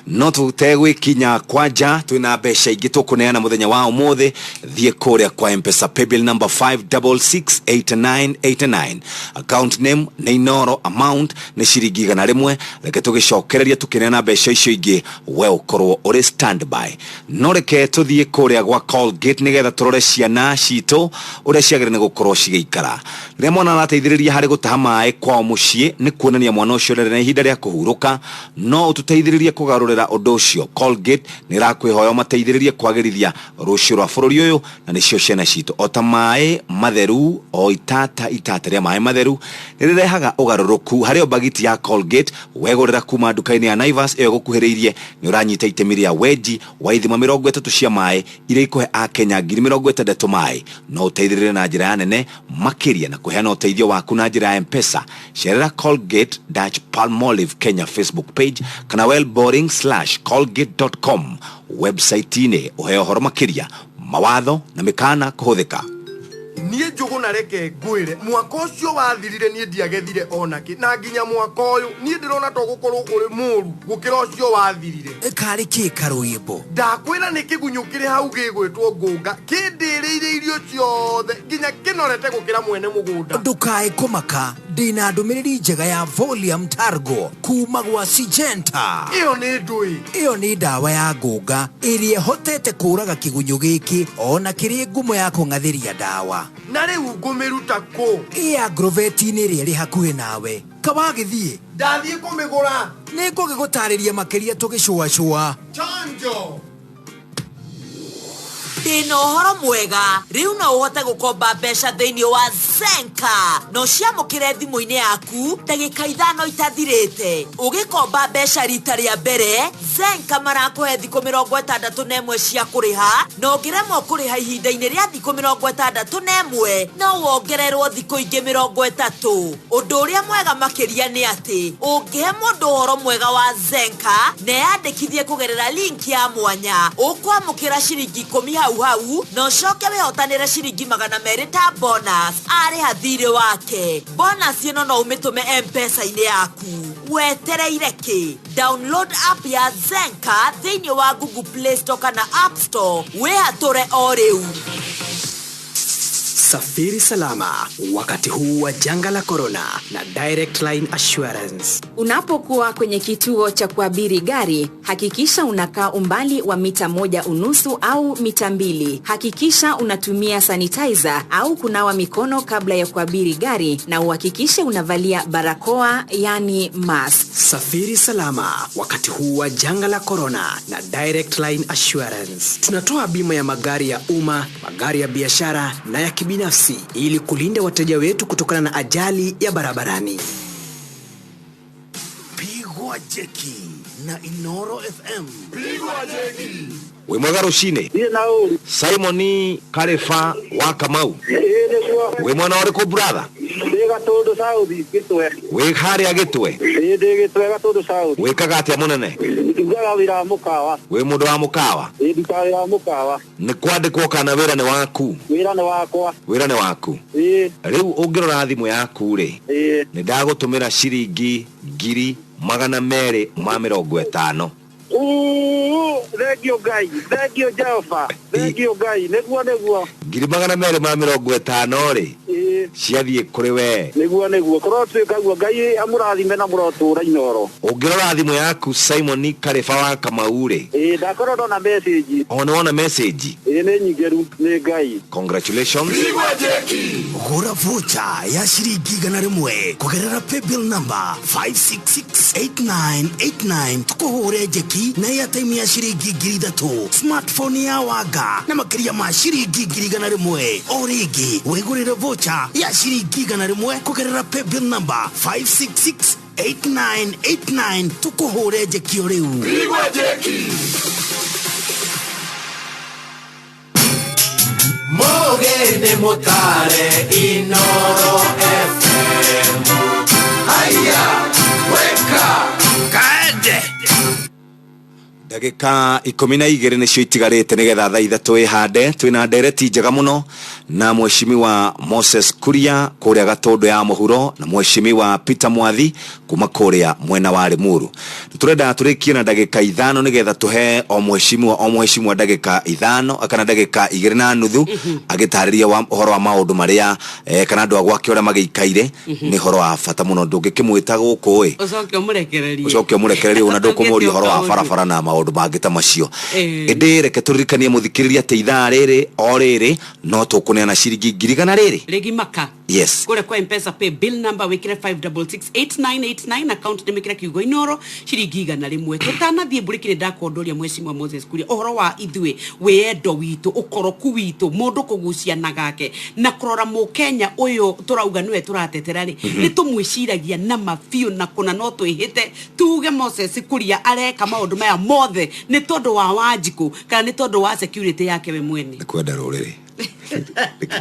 no tutegwikinya kwanja twina mbeca ingi tukuneana muthenya wa umuthi thie kuria kwa M-Pesa paybill number 5668989 account name ni Inoro amount ni ciringi 100 reke tugicokereria tukineana mbeca icio ingi we ukorwo uri standby no reke tuthie kuria gwa Colgate nigetha turore ciana citu uria ciagire ni gukorwo cigeikara ria mwana arateithiriria hari gutaha mai kwa mucii ni kuonania mwana ucio rere na ihinda ria kuhuruka no ututeithiririe gũteithĩrĩria kũgarũrĩra ũndũ ũcio. Colgate nĩ ĩrakwĩhoya mateithĩrĩrie kwagĩrithia rũciũ rwa bũrũri ũyũ na nĩcio ciana citũ. O ta maĩ matheru, o itata rĩa maĩ matheru nĩ rĩrehaga ũgarũrũku. Harĩ o bagiti ya Colgate wegũrĩra kuma nduka-inĩ ya Naivas ĩyo gũkuhĩrĩirie nĩ ũranyita itemi rĩa weji wa ithima 30 cia maĩ iria ikũhe Akenya 60,000 maĩ. No ũteithĩrĩrie na njĩra ya nene makĩria na kũheana ũteithio waku na njĩra ya M-Pesa. Cerera Colgate-Palmolive Kenya Facebook page kana wellboring/colgate.com website-inĩ ũheo ũhoro makĩria, mawatho na mĩkana kũhũthĩka. Niĩ Njũgũ na reke ngwĩre mwaka ũcio wathirire niĩ ndiagethire onake na nginya mwaka ũyũ niĩ ndĩrona to gũkorwo ũrĩ mũru gũkĩra ũcio wathirire. Karĩ kĩ karũyĩmbo ndakwĩra nĩ kĩgunyũ kĩrĩ hau gĩgwĩtwo ngũnga kĩndĩrĩire irio ciothe nginya kĩnorete gũkĩra mwene mũgũnda. Ndũkae kũmaka, ndĩna ndũmĩrĩri njega ya Valium Targo kuma gwa Syngenta. Ĩyo nĩ ndũĩ. Ĩyo nĩ ndawa ya ngũnga ĩrĩa ĩhotete kũũraga kĩgunyũ gĩkĩ ona kĩrĩ ngumo ya kũng'athĩria ndawa. Na rĩu ngũmĩruta kũ? Agrovet-inĩ ĩrĩa ĩrĩ hakuhĩ nawe. Kawagĩthiĩ. Ndathiĩ kũmĩgũra. Nĩ ngũgĩgũtarĩria makĩria tũgĩcũacũa. Chanjo. Ndĩna ũhoro mwega, rĩu no ũhote gũkomba mbeca thĩinĩ wa Zenka. No ciamũkĩre thimũ-inĩ yaku ndagĩka 5 itathirĩte. Ũgĩkomba mbeca rita rĩa mbere, Zenka marakũhe thikũ 61 cia kũrĩha, na ũngĩremwo kũrĩha ihinda-inĩ rĩa thikũ 61 no wongererwo thikũ ingĩ 30. Ũndũ ũrĩa mwega makĩria nĩ atĩ ũngĩhe mũndũ ũhoro mwega wa Zenka na yandĩkithie kũgerera link ya mwanya, ũkwamũkĩra ciringi 10 hau no coke wehotanĩre ciringi 200 ta bonus arĩha thirĩ wake. Bonus ĩno no ũmĩtũme M-Pesa-inĩ yaku. Wetereire kĩ? Download app ya Zenka thĩinĩ wa Google Play Store kana App Store. Wĩhatũre o rĩu. Safiri salama wakati huu wa janga la corona na Direct Line Assurance. Unapokuwa kwenye kituo cha kuabiri gari, hakikisha unakaa umbali wa mita 1.5 au mita 2. Hakikisha unatumia sanitizer au kunawa mikono kabla ya kuabiri gari, na uhakikishe unavalia barakoa, yani mask. Safiri salama wakati huu wa janga la corona na Direct Line Assurance. Tunatoa bima ya magari ya umma, magari ya biashara na ya kibinafsi ili kulinda wateja wetu kutokana na ajali ya barabarani. Pigwa jeki na Inoro FM. Pigwa jeki. We mwega rucine. Simoni Karefa wa Kamau. We mwana ũrĩkũ brother? Gatũndũ Saudi Gĩtwe. We harĩa Gĩtwe? Gĩtwe Gatũndũ Saudi. Wĩkaga atĩa mũnene? Ndugaga wĩra wa mũkawa. We mũndũ wa mũkawa? Ndugaga wĩra wa mũkawa. Nĩ kwandĩkwo kana wĩra nĩ waku? Wĩra nĩ wakwa. Wĩra nĩ waku? Rĩu ũngĩrora thimũ yaku rĩ, nĩ ndagũtũmĩra ciringi 250. Thengio Ngai, thengio Jehova, thengio Ngai, nĩguo 250 rĩ ciathiĩ kũrĩ we. Nĩguo korwo twĩkaguo Ngai amũrathime na mũrotura Inoro. Ũngĩrora thimũ yaku Simon Karefa wa Kamau rĩ, ndakorwo ndona message. Ona message? Nĩ nyingĩru, nĩ Ngai. Congratulations. Gũra voucher ya ciringi 100 kũgerera paybill number 5668989 tukũhũre jeki na airtime ya ciringi 3,000, smartphone ya wanga na makĩria ma ciringi 100. O rĩngĩ wĩgũrĩre voucher ya ciringi 100 kũgerera paybill number 5668989 tukũhũre jeki o rĩu. Pigwa jeki. Mogene motare Inoro FM. Haya, weka kaende. Ndagĩka 12 nĩcio itigarĩte nĩgetha thaa 3 ihande. Twĩna ndereti njega mũno na mheshimiwa Moses Kuria kũrĩa Gatũndũ ya mũhuro na mheshimiwa Peter Mwathi kuma kũrĩa mwena wa Limuru. Tũrenda tũrĩkie na ndagĩka 5 nĩgetha tũhe o mheshimiwa ndagĩka 5 kana ndagĩka 2.5 agĩtarĩria ũhoro wa maũndũ marĩa kana andũ agwake ũrĩa magĩikaire. Nĩ ũhoro wa bata mũno ndũngĩkĩmwĩta gũkũ Ũcoke ũmũrekererie ona ndũkũmũria ũhoro wa barabara na maũndũ maundu mangita macio ende reke turirikanie muthikiriria te ithaa riri o riri no tukuneana ciringi 1,000 riri regi maka yes kule kwa M-Pesa pay bill number wikire 5668989 account nimikira kiugo inoro ciringi 100 tutanathie mburikire ndakondoria Mheshimiwa Moses Kuria ohoro wa ithwe weendo witu ukoroku witu mundu kugucia nagake na kurora Mukenya uyu turauga niwe turatetera ri ni tumwiciragia na mafiu na kuna no twihite tuge Moses Kuria areka maundu maya mothe ni tondu wa Wanjiku kana ni tondu wa security yake we mwene kwenda ruriri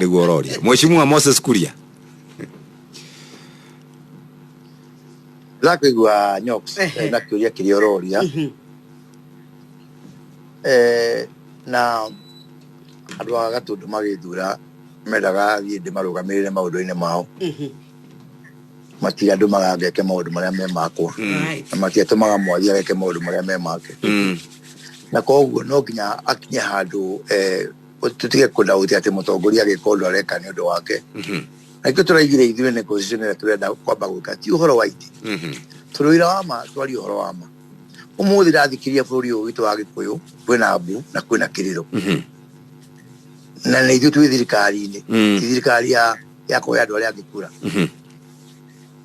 niguo roria Mheshimiwa Moses Kuria Lakigwa Nyoks na kiuria kirio roria na andu a Gatundu magithura mendaga thiĩ marugamirire maundu-inĩ mao mati andu magageke maundu maria me makwa na mati atumaga mwathi ageke maundu maria me make na koguo no nginya akinye handu tutige kundauti ati mutongoria ageka undu areka ni undu wake na iko turaigire ithuĩ nĩ position ĩrĩa turenda kwamba gwĩka ti ũhoro wa iti tũrũira wa ma twari ũhoro wa ma ũmũthĩ ndathikiria bũrũri ũyũ witũ wa Gĩkũyũ kwĩna mbu na kwĩna kĩrĩro na nĩ ithuĩ twĩ thirikari-inĩ thirikari ya kũhe andũ arĩa angĩkura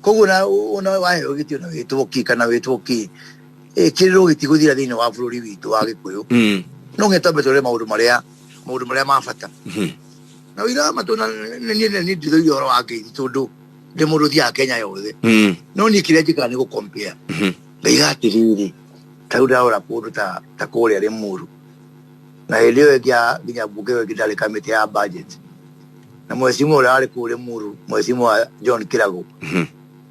koguo ona waheo gĩtĩ ona wĩtwo ki kana wĩtwo ki kĩrĩro gĩtigũthira thĩinĩ wa bũrũri witũ wa Gĩkũyũ no nginya twambe tũrore maũndũ marĩa ma bata na wira matona ni ndithoire horo wa ngeithi tondu ndi mundu thia Kenya yothe no ni kire njika ni gukompare ndaiga atiriri tauda ora kundu ta kuria ri muru na ilio nginya bunge we ndari kamiti ya budget na Mheshimiwa ule ari kure muru Mheshimiwa John Kirago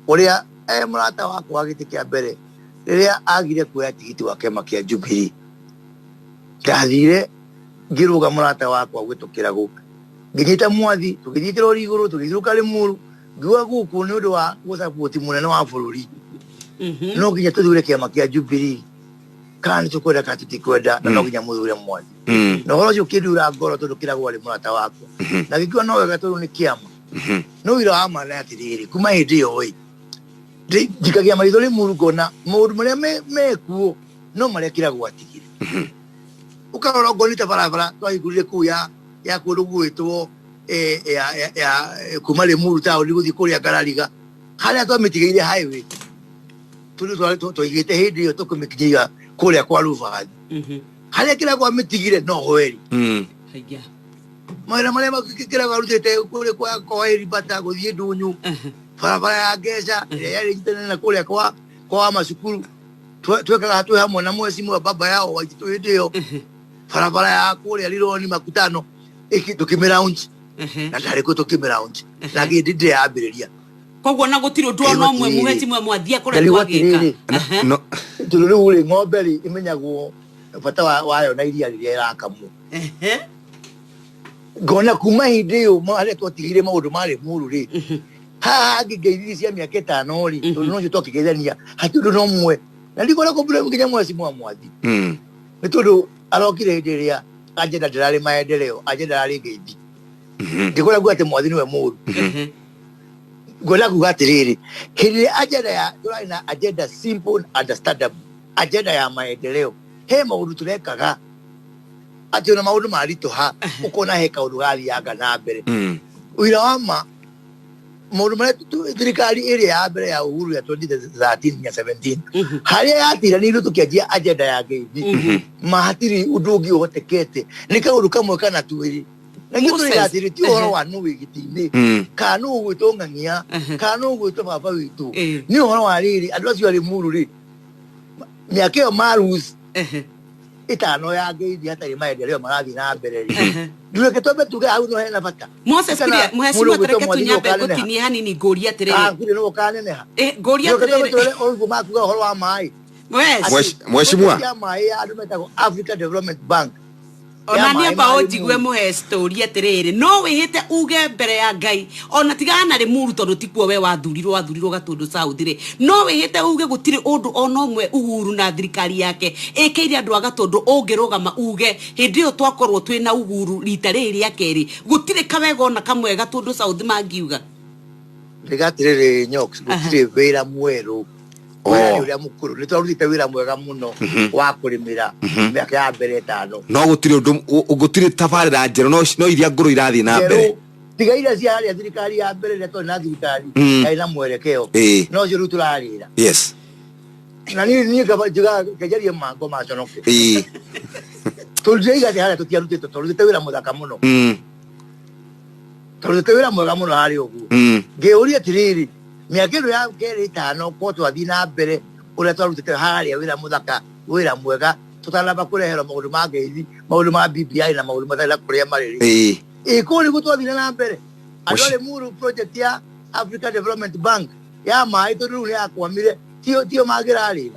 uria murata wakwa agiti kia mbere riria agire kuya tigiti wa kema kia Jubilee ndathire ngiruga murata wakwa gwitukira guka ngita mwathi tukithitira ori iguru tukithuka ri muru ngua guku ni undu wa gusupport munene wa bururi no nginya tuthure kiama kia Jubilee kana tukwenda katutikwenda na no nginya muthure mwathi no horo cio kidura ngoro tudukira gwari murata wakwa na gikiwa no wega turu ni kiama no wira ama na atiriri kuma hindi oi ndikagia maithori muru kona maundu maria mekuo no maria kiragwo atigire ukarora ngonita barabara twaigurire kuya ya kundu gwitwo kuma ri muru taoni guthi kuria Garariga haria twamitigeire highway tũigĩte hĩndĩ ĩyo tũkũmĩkinyia kũrĩa kwa Rũbathi harĩa kĩragwo amĩtigire no hweri mawĩra marĩa kĩragwo arutĩte kũrĩa kwa Iribata gũthiĩ Ndunyu barabara ya Ngeca ĩrĩa yarĩ nyitanĩire na kũrĩa kwa macukuru twekaga twĩ hamwe na Mheshimiwa baba yao Waititũ hĩndĩ ĩyo barabara ya kũrĩa Rironi Makutano tukimiraunji na ndarĩkũ tukimiraunji na gĩndĩ ndĩambĩrĩria koguo na gutiro ndona omwe Mheshimiwa mwathia kũrĩa twagĩka no tũrũrũ ri ng'ombe ri imenyagwo bata wayo na iria rĩrĩa irakamwo ngona kuma hĩndĩ ĩyo harĩa twatigire maũndũ marĩ muru ri haha ngĩgeithia cia mĩaka 5 ri tondũ no cio twakĩgeithania hatirĩ no ũmwe na ndikona problem nginya Mheshimiwa mwathi nĩ tondũ arokire hĩndĩ ĩrĩa agenda ndĩrarĩ maendeleo agenda ndĩrarĩ ngeithi ndikona guo atĩ mwathi nĩwe mũru ngona kuga atiriri hĩndĩ agenda ya tũrarĩ na agenda simple understandable agenda ya maendeleo he maũndũ tũrekaga atĩ ona maũndũ maritũha ũkona he kaũndũ gathianga na mbere ũira wa ma maũndũ marĩa thirikari ĩrĩa ya mbere ya Uhuru ya 2013 ya 17 harĩa yatiranĩirwo tũkĩanjia agenda ya ngeithi mahatirĩ ũndũ ũngĩ ũhotekete nĩ kaũndũ kamwe kana twĩrĩ na gĩtũrĩ atĩrĩ ti ũhoro wa nũ wĩ gĩtĩ-inĩ kana nũ ũgwĩtwo ng'ang'ia kana nũ ũgwĩtwo baba witũ nĩ ũhoro wa rĩrĩ andũ acio arĩ muru rĩ mĩaka ĩyo marus ĩtano ya ngeithi hatarĩ maendeleo marathiĩ na mbere rĩ ndũreke twambe tuge hau no hena bata Moses Kuria Mheshimiwa tareke tunyambe gũtinia hanini ngũria atĩrĩrĩ kũrĩ no ũkaneneha ngũria atĩrĩrĩ ũguo makuga ũhoro wa maĩ Mheshimiwa maĩ andũ metagwo Africa Development Bank ona ni amba onjigue muhe story atiriri no wihite uge mbere ya Ngai ona tigana ri muru tondu tikuo we wathurirwo Gatundu South ri no wihite uge gutiri undu ona omwe Uhuru na thirikari yake ekeire andu a Gatundu ungirugama uge hindi yo twakorwo twina Uhuru rita riri ya keri gutiri kawega ona kamwe Gatundu South mangiuga rigatiriri Nyoks gutiri wira mweru oya uri amukuru nitorutite wira mwega muno wa kurimira miaka ya mbere 5 no gutire tabarira njero no iria nguru irathi na mbere tiga iria cia ya thirikari ya mbere neto na thirikari ina mwerekeo no cio turarira yes na ni kajaria mango maconoke tulizeiga hali tutiarutite turutite wira muthaka muno turutite wira mwega muno hari ugu ngeuria tiriri miaka ino ya keri 5 ko twathi na mbere uria twarutite hari wira muthaka wira mwega tutalaba kurehera maundu ma ngeithi maundu ma BBI na maundu mathaila kuria mariri kuri gutwathire na mbere adole muru project ya Africa Development Bank ya mai to rune akwamire tio magira alira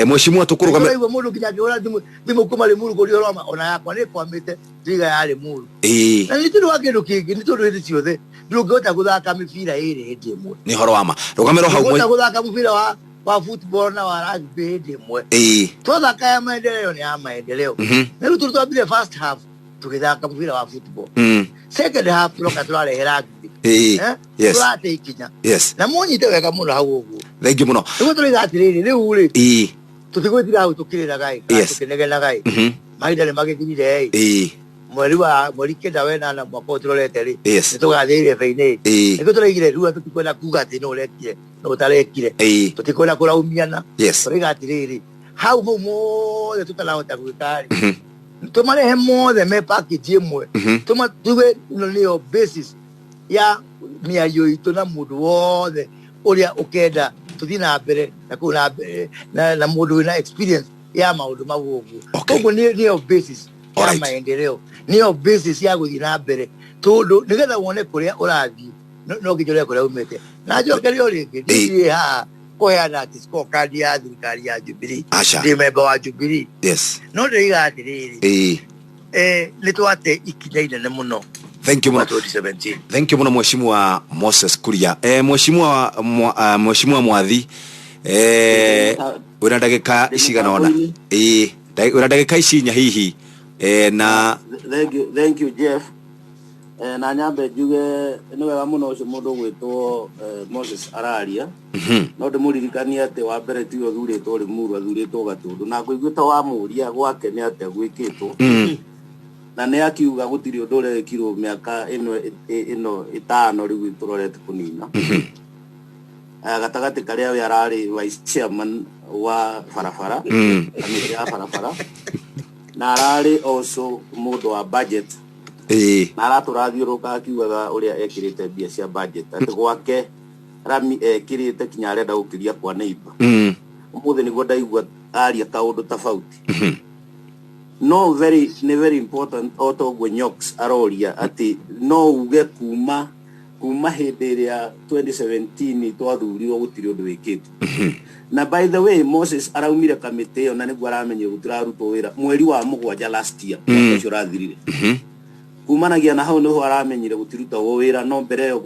mheshimiwa tukuruga hivyo mundu kinyakora dimu kumali muru kuri roma ona yakwa ne kwamite diga yale muru na nituru wake ndukingi nituru hiti ciothe ndungota guthaka mibira iri hindi imwe ni horo wama rugamero hau mwe guthaka mubira wa football na wa rugby hindi imwe twathaka ya maendeleo ni ya maendeleo na ruturu twambire first half tukithaka mubira wa football second half turoka turare rugby yes turate ikinya yes na munyite wega muno hau ugu thank you muno tugo turigatiriri riu ri tutigwitira hau tukirira gai tukinegena gai maida ni magithirire mweri kenda wena na mwako turorete ri nitugathire feine niko turaigire riu tutikwenda kuga ati no rekire no tarekire tutikwenda kuraumiana turigatiriri hau mo tutalahota gwikari tumarehe mothe me package imwe tuge nio basis ya miario itu na mundu wothe uria ukenda tuthi na mbere na kuna na mundu na experience ya maundu magugu koguo nio basis ya maendeleo nio basis ya guthi na mbere tondu nigetha wone kuria urathi no kijore kuria umete na jokerio ringi ndi ha koyana ati scorecard ya thirikari ya Jubilee ndi member wa Jubilee no ndiga atiriri nitwate ikinya inene muno. Thank you muno. Thank you muno mheshimiwa Moses Kuria. Mheshimiwa Mwathi una ndagika icigana ona una ndagika icinya hihi na thank you Jeff na nyambe njuge ni wega muno ucio mundu gwitwo Moses araria no ndimuririkanie ati wa mbere tio thuritwo ri muru athuritwo Gatundu na nguiguta wa muria gwake ni ate gwikitwo na ne akiuga gutiri undu urekirwo miaka ino 5 riu turorete kunina gatagati karia we arari vice chairman wa barabara kamiti ya barabara na arari also mundu wa budget na araturathiuruka akiugaga uria ekirite mbia cia budget ati gwake rami ekirite kinya arenda gukiria kwa neighbor umuthi niguo ndaigua aria kaundu tofauti no very important auto gwenyox aroria ati no uge kuma hindi iria 2017 twathurirwo gutiri undu wikitwo na by the way Moses araumire kamite iyo na niguo aramenye gutirarutwo wira mweri wa 7 last year ucio rathirire kumanagia na hau niho aramenyire gutiruta wira no mbere yo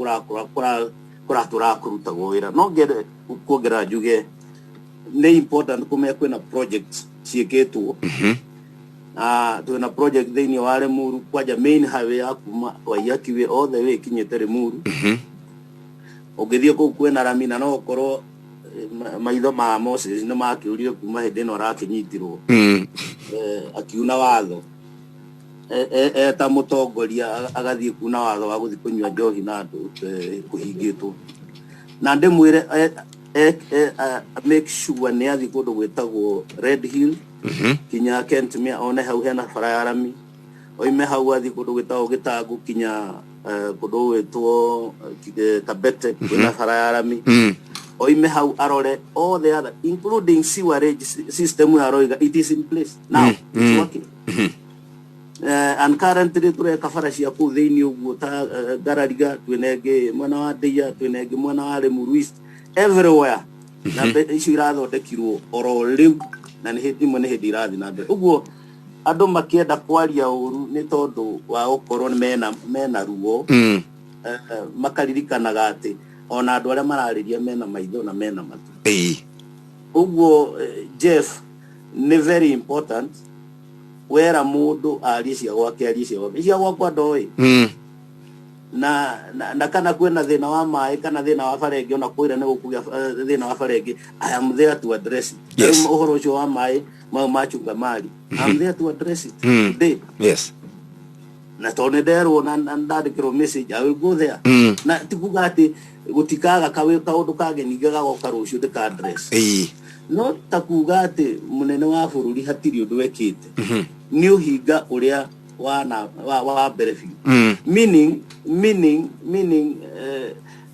kuratura kuruta wira no ngere kuongera njuge ni important kumenya kwina projects cieketwo twina project thini wa Limuru kwaja main highway ya kuma Waiyakiwe all the way kinyete Limuru ugithie ku kwena ramina no korwo maitho ma Moses no makiurire kuma hindi no rakinyitirwo akiuna watho ta mutongoria agathie kuna watho wa guthi kunywa njohi na andu kuhingitwo na ndimwire make sure ne athi kundu gwetagwo Red Hill kinya Kentmere one hau hena bara ya rami oime hau athi kundu gwetagwo Gitangu kinya kundu gwetwo Kabete kuna bara ya rami oime hau arore all the other including sewerage system ya roiga it is in place now it's working and currently tureka bara cia ku thiini uguo ta Garariga twinenge mwena wa Ndeia twinenge mwena wa Limuru East everywhere na icio irathondekirwo oro riu na ni hindi mwe ni hindi irathi na mbere uguo andu makienda kwaria uru ni tondu wa ukorwo mena ruo makaririkanaga ati ona andu aria marariria mena maitho na mena matu uguo Jeff ni very important wera mundu arie cia gwake cia gwakwa ndoi na kana kwena thina wa mai kana thina wa barenge ona kwira ne gukuya thina wa barenge I am there to address it. Yes. Ohoro ucio wa mai machunga mali I am there to address it. Yes. Na tone derwo na ndandikiro message I will go there. Na tikuga ati gutikaga kaundu kagenigaga goka rucio ndika address. No takuga ati munene wa bururi hatiri undu wekite ni uhinga uria wa benefit meaning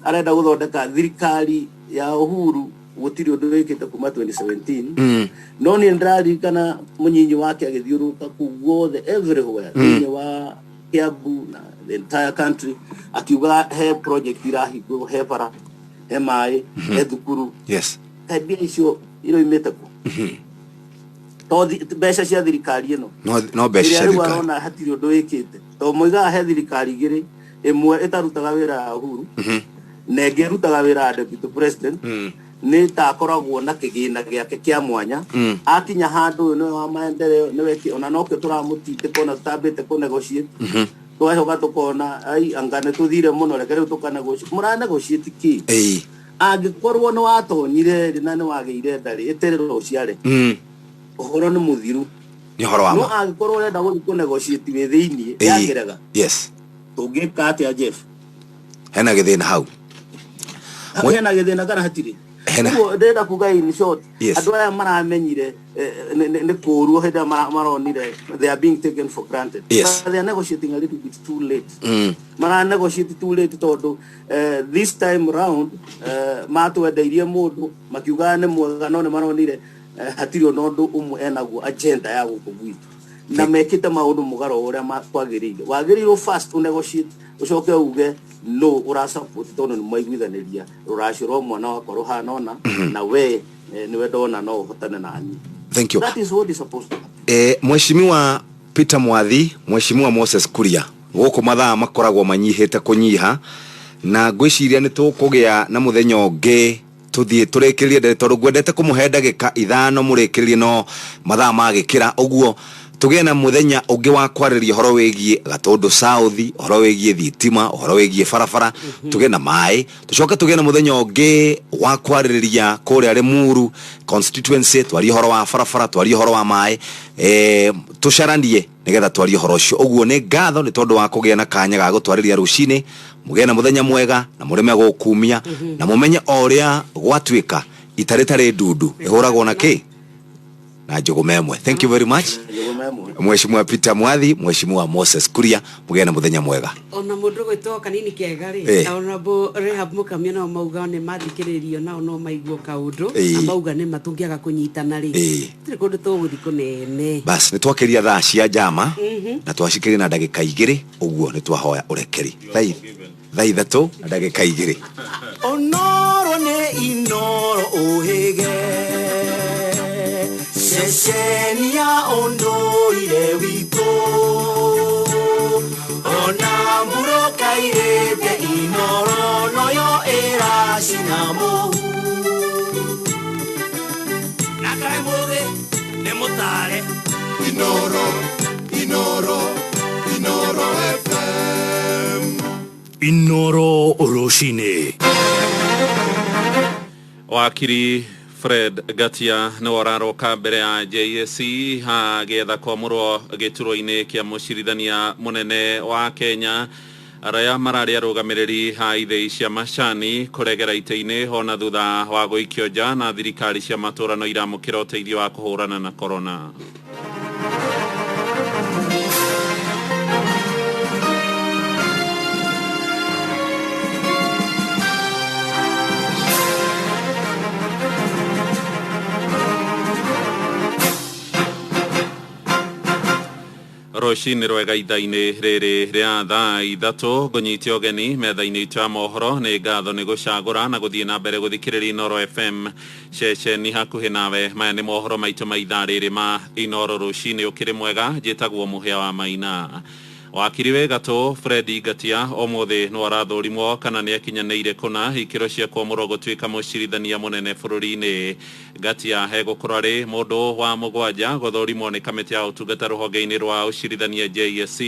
arenda guthondeka thirikari ya Uhuru gutiri undu wekite kuma 2017 no ni ndirarikana munyinyi wake agithiuruka kuguothe everywhere ni wa Kiambu na the entire country akiuga he project irahingo he bara he mai he thukuru tabia icio iroimite ku to mbeca cia thirikari ino no mbeca cia thirikari arona hatiri undu wikite to moiga he thirikari igiri imwe itarutaga wira ya Uhuru na ĩngĩ ĩrutaga wĩra ya deputy president nĩ takoragwo na kĩgĩna gĩake kĩa mwanya akinya handũ ũyũ nĩ wa maendeleo nĩ weki ona nokio tũramũtite kona tutambĩte kũ negotiate twacoka tũkona ai anga nĩ tũthire mũno reke rĩu tũka negotiate mũra negotiate kĩ angĩkorwo nĩ watonyire na nĩ wagĩire ndarĩ eterero ciare ũhoro nĩ mũthiru nĩ ũhoro wa ma no angĩkorwo ũrenda gũthiĩ kũ negotiate wĩ thĩinĩ ya ngerega tũngĩka atĩa Jeff hena gĩthĩna hau hena gĩthĩna kana hatirĩ Ugo ndenda kuga in short andũ aya maramenyire nĩ kũruo hĩndĩ maronire they are being taken for granted but they are negotiating a little bit too late mara negotiate too late tondũ this time round matwendeirie mũndũ makiuga nĩ mwega no nĩ maronire hatirĩ ũndũ ũmwe enaguo agenda ya gũkũ gwitũ na mekĩte maũndũ mũgarũ ũrĩa kwagĩrĩire wagĩrĩirwo first negotiate ucoke uge no ura support tono ni maiguithanĩria rũracio rwa mwana wakwa rũhanona na we niwe ndona no ũhotane nani. Thank you. That is what is supposed to happen. Mheshimiwa Peter Mwathi, Mheshimiwa Moses Kuria gũkũ mathaa makoragwo manyihĩte kũnyiha na ngwĩciria nĩ tũkũgĩa na mũthenya ũngĩ tuthie turekerie ndete tondũ ngwendete kũmũhe ndagĩka 5 mũrekerie no mathaa magĩkĩra ũguo tugĩe na mũthenya ũngĩ wa kwarĩria ũhoro wĩgiĩ Gatundu South, ũhoro wĩgiĩ thitima, ũhoro wĩgiĩ barabara, tugĩe na maĩ, tucoke tugĩe na mũthenya ũngĩ wa kwarĩria kũrĩa Limuru constituency, twarie ũhoro wa barabara, twarie ũhoro wa maĩ, tucaranie nigetha twarie ũhoro ũcio. Ũguo nĩ ngatho nĩ tondũ wa kũgĩa na kanya ga gũtwarĩria rũcinĩ, mũgĩe na mũthenya mwega na mũreme gũkumia na mũmenye o ũrĩa gwatuĩka itarĩ ndundu ĩhũragwo na kĩ na njũgũmemwe. Thank you very much. Mheshimiwa Peter Mwathi, Mheshimiwa Moses Kuria, mugena muthenya mwega. Ona mundu gwitwo kanini kega ri, ona bo Rehab Mukamia no mauga ne mathikiririo na no maigwo kaundu, amauga ne matungiaga kunyitana ri. Tiri kundu tuguthi kunene. Bas ni twakeria thaa cia njama na twacikiri na ndagika 2 uguo ni twahoya urekeri. Thaa ithatu na ndagika 2. Onoro ne inoro ohege Sesenia ondoire wito Ona muro kairete inoro noyo era sinamo Nakai moge nemotare Inoro FM Inoro Oroshine Wakiri Fred Gatia no araroka mbere ya JSC ha getha kwamũrwo gĩturwa-inĩ kĩa mũcirithania mũnene wa Kenya arĩa mararĩ arũgamĩrĩri ha ithĩi cia macani kũregera itĩ-inĩ hona thutha wa gũikio nja na thirikari cia matũra no iramũkĩra ũteithio wa kũhũrana na corona. Rũcinĩ rwega ithaa-inĩ rĩrĩ rĩa thaa ithatũ ngũnyitia ũgeni metha-inĩ itũ ya mohoro nĩ ngatho nĩ gũcagũra na gũthiĩ na mbere gũthikĩrĩria Inoro FM ceceni hakuhĩ nawe. Maya nĩ mohoro maitũ ma ithaa rĩrĩ ma Inoro rũcinĩ ũkĩrĩ mwega. Njĩtagwo Mũhĩa wa Maina. wakiriwe gato Fredi Gatia omothe no arathũrimwo kana nĩ akinyanĩire kuna ikĩro cia kwamũrwo gũtuĩka mũcirithania mũnene bũrũri-inĩ. Gatia hegũkorwo arĩ mũndũ wa mũgwanja gũthũrimwo nĩ kamĩtĩ ya ũtungata rũhonge-inĩ rwa ũcirithania JSC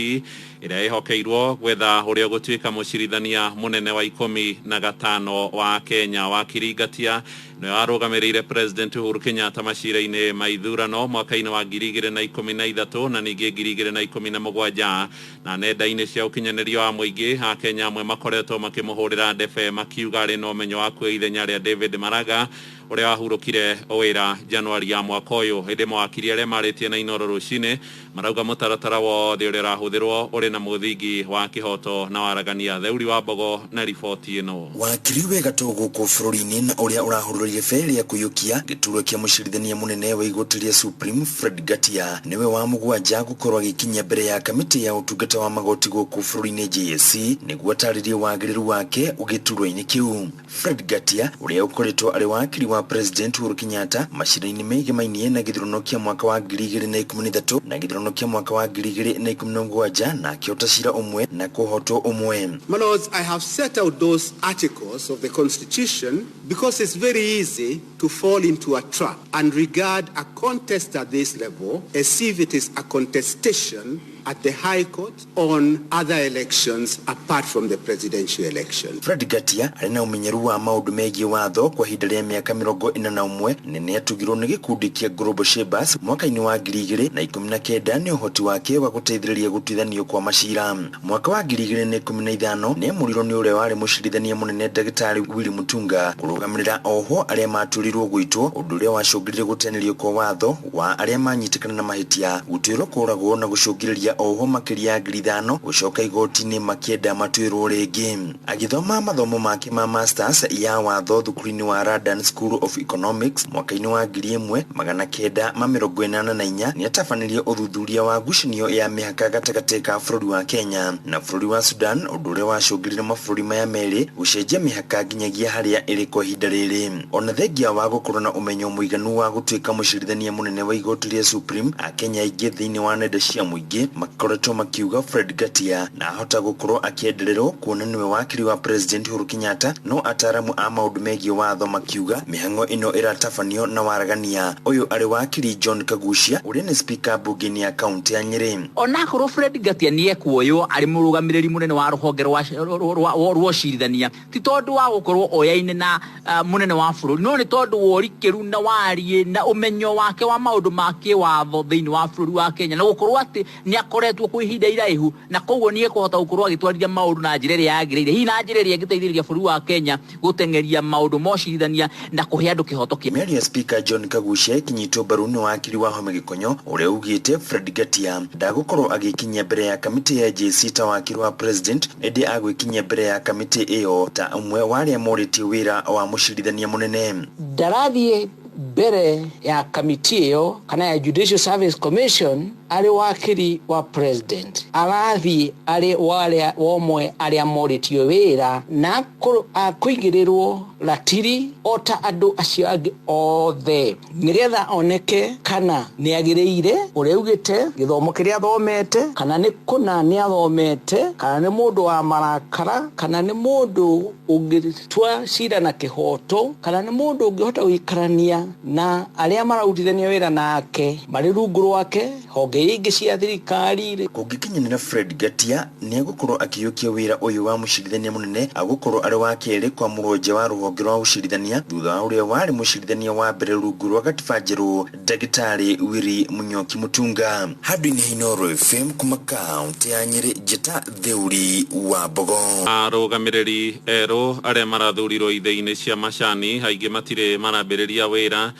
ĩrĩa ĩhokeirwo gwetha ũrĩa gũtuĩka mũcirithania mũnene wa 15 wa Kenya. Wakiri Gatia nĩ arũgamĩrĩire President Uhuru Kenyatta macira-inĩ ma ithurano mwaka-inĩ wa 2013 na ningĩ 2017 na nenda-inĩ cia ũkinyanĩria wa mũingĩ Akenya amwe makoretwo makĩmũhũrĩra ndebe makiuga arĩ na ũmenyo wa kuoya ithenya rĩa David Maraga ũrĩa wahurũkire wĩra Januari ya mwaka ũyũ. Hĩndĩ mawakiri arĩa marĩtie na Inooro rũcinĩ marauga mũtaratara wothe ũrĩa ũrahũthĩrwo ũrĩ na mũthingi wa kĩhoto na waragania. Theuri wa Mbogo na riboti ĩno. Wakiri Wegatũ gũkũ bũrũri-inĩ na ũrĩa ũrahũrũrire bere ya kũiyũkia gĩturwa kĩa mũcirithania mũnene wa igoti rĩa Supreme Fred Gatia nĩwe wa mũgwanja gũkorwo agĩkinya mbere ya kamĩtĩ ya ũtungata wa magoti gũkũ bũrũri-inĩ JSC nĩguo atarĩrie wagĩrĩru wake ũgĩturwa-inĩ kĩu. Fred Gatia ũrĩa ũkoretwo arĩ wakiri wa President Uhuru Kenyatta macira-inĩ megemainie na gĩthurano kĩa mwaka wa 2013 na gĩthurano kĩa mwaka wa 2017 na akĩhota cira ũmwe na kũhotwo ũmwe. My lords, I have set out those articles of the Constitution because it's very easy to fall into a trap and regard a contest at this level as if it is a contestation at the High Court on other elections apart from the presidential election. Fred Gatia arĩ na ũmenyeru wa maũndũ megiĩ watho kwa ihinda rĩa mĩaka 41 na nĩ atugirwo nĩ gĩkundi kĩa Global Shapers mwaka-inĩ wa 2019 nĩ ũhoti wake wa gũteithĩrĩria gũtuithanio kwa macira. Mwaka wa 2015 nĩ amũrirwo nĩ ũrĩa warĩ mũcirithania mũnene Ndagĩtarĩ Willy Mutunga kũrũgamĩrĩra oho arĩa matuĩrirwo gwĩtwo ũndũ ũrĩa wacũngĩrĩirie gũtenerio kwa watho wa arĩa manyitĩkana na mahĩtia gũtuĩrwo kũragwo na gũcũngĩrĩria oho makĩria ngiri 5 gũcoka igoti-inĩ makĩenda matuĩrwo rĩngĩ. Agĩthoma mathomo make ma masters ya watho thukuru-inĩ wa London School of Economics mwaka-inĩ wa 1984 nĩ atabanĩrie ũthuthuria wa ngucanio ya mĩhaka gatagatĩ ka bũrũri wa Kenya na bũrũri wa Sudan ũndũ ũrĩa wacũngĩrĩirie mabũrũri maya merĩ gũcenjia mĩhaka nginyagia harĩa ĩrĩ kwa ihinda rĩrĩ. Ona thengia wa gũkorwo na ũmenyo mũiganu wa gũtuĩka mũcirithania mũnene wa igoti rĩa Supreme, Akenya aingĩ thĩinĩ wa nenda cia mũingĩ makoretwo makiuga Fred Gatia na ahota gũkorwo akĩendererwo kuona nĩwe wakiri wa President Uhuru Kenyatta, no ataramu a maũndũ megiĩ watho makiuga mĩhang'o ĩno ĩratabanio na waragania. Ũyũ arĩ wakiri John Kagucia ũrĩa nĩ speaker bunge-inĩ ya kaunti ya Nyeri. Onakorwo Fred Gatia nĩ ekuoywo arĩ mũrũgamĩrĩri mũnene wa rũhonge rwa ũcirithania ti tondũ wa gũkorwo oyaine na mũnene wa bũrũri, no nĩ tondũ wa ũrikĩru na wariĩ na ũmenyo wake wa maũndũ ma kĩwatho thĩinĩ wa bũrũri wa Kenya na gũkorwo atĩ nĩ akoretwo kwa ihinda iraihu na koguo nĩ ekũhota gũkorwo agĩtwarithia maũndũ na njĩra ĩrĩa yagĩrĩire, hihi na njĩra ĩrĩa ĩngĩteithĩrĩria bũrũri wa Kenya gũteng'eria maũndũ ma ũcirithania na kũhe andũ kĩhoto kĩega. Mary Speaker John Kagucia kinyitwo mbaru nĩ wakiri wa Home Gĩkonyo ũrĩa ugĩte Fred Gatia ndagũkorwo agĩkinyia mbere ya kamĩtĩ ya JSC ta wakiri wa President, ĩndĩ agwĩkinyia mbere ya kamĩtĩ ĩyo ta ũmwe wa arĩa morĩtie wĩra wa mũcirithania mũnene. Ndarathiĩ mbere ya kamĩtĩ ĩyo kana ya Judicial Service Commission arĩ wakiri wa President, arathiĩ arĩ womwe arĩa morĩtio wĩra na kũigĩrĩrwo ratiri o ta andũ acio angĩ othe nĩgetha oneke kana nĩ agĩrĩire ũrĩa ugĩte gĩthomo kĩrĩa athomete, kana nĩ kũna nĩ athomete, kana nĩ mũndũ wa marakara, kana nĩ mũndũ ũngĩtua cira na kĩhoto, kana nĩ mũndũ ũngĩhota gũikarania na arĩa mararutithania wĩra nake marĩ rungu rwake honge ingĩ cia thirikari. Kũngĩkinyanĩra Fred Gatia nĩ agũkorwo akĩiyũkia wĩra ũyũ wa mũcirithania mũnene, agũkorwo arĩ wa kerĩ kwa mũrũnje wa rũhonge rwa ũcirithania thutha wa ũrĩa warĩ mũcirithania wa mbere rungu rwa gatiba njerũ Ndagĩtarĩ Willy Munyoki Mutunga. Handũ-inĩ Inooro FM kuma kaunti ya Nyeri, Njeta Theuri wa Mbogo. Arũgamĩrĩri erũ arĩa marathurirwo ithĩ-inĩ cia macani aingĩ matirĩ marambĩrĩria wĩra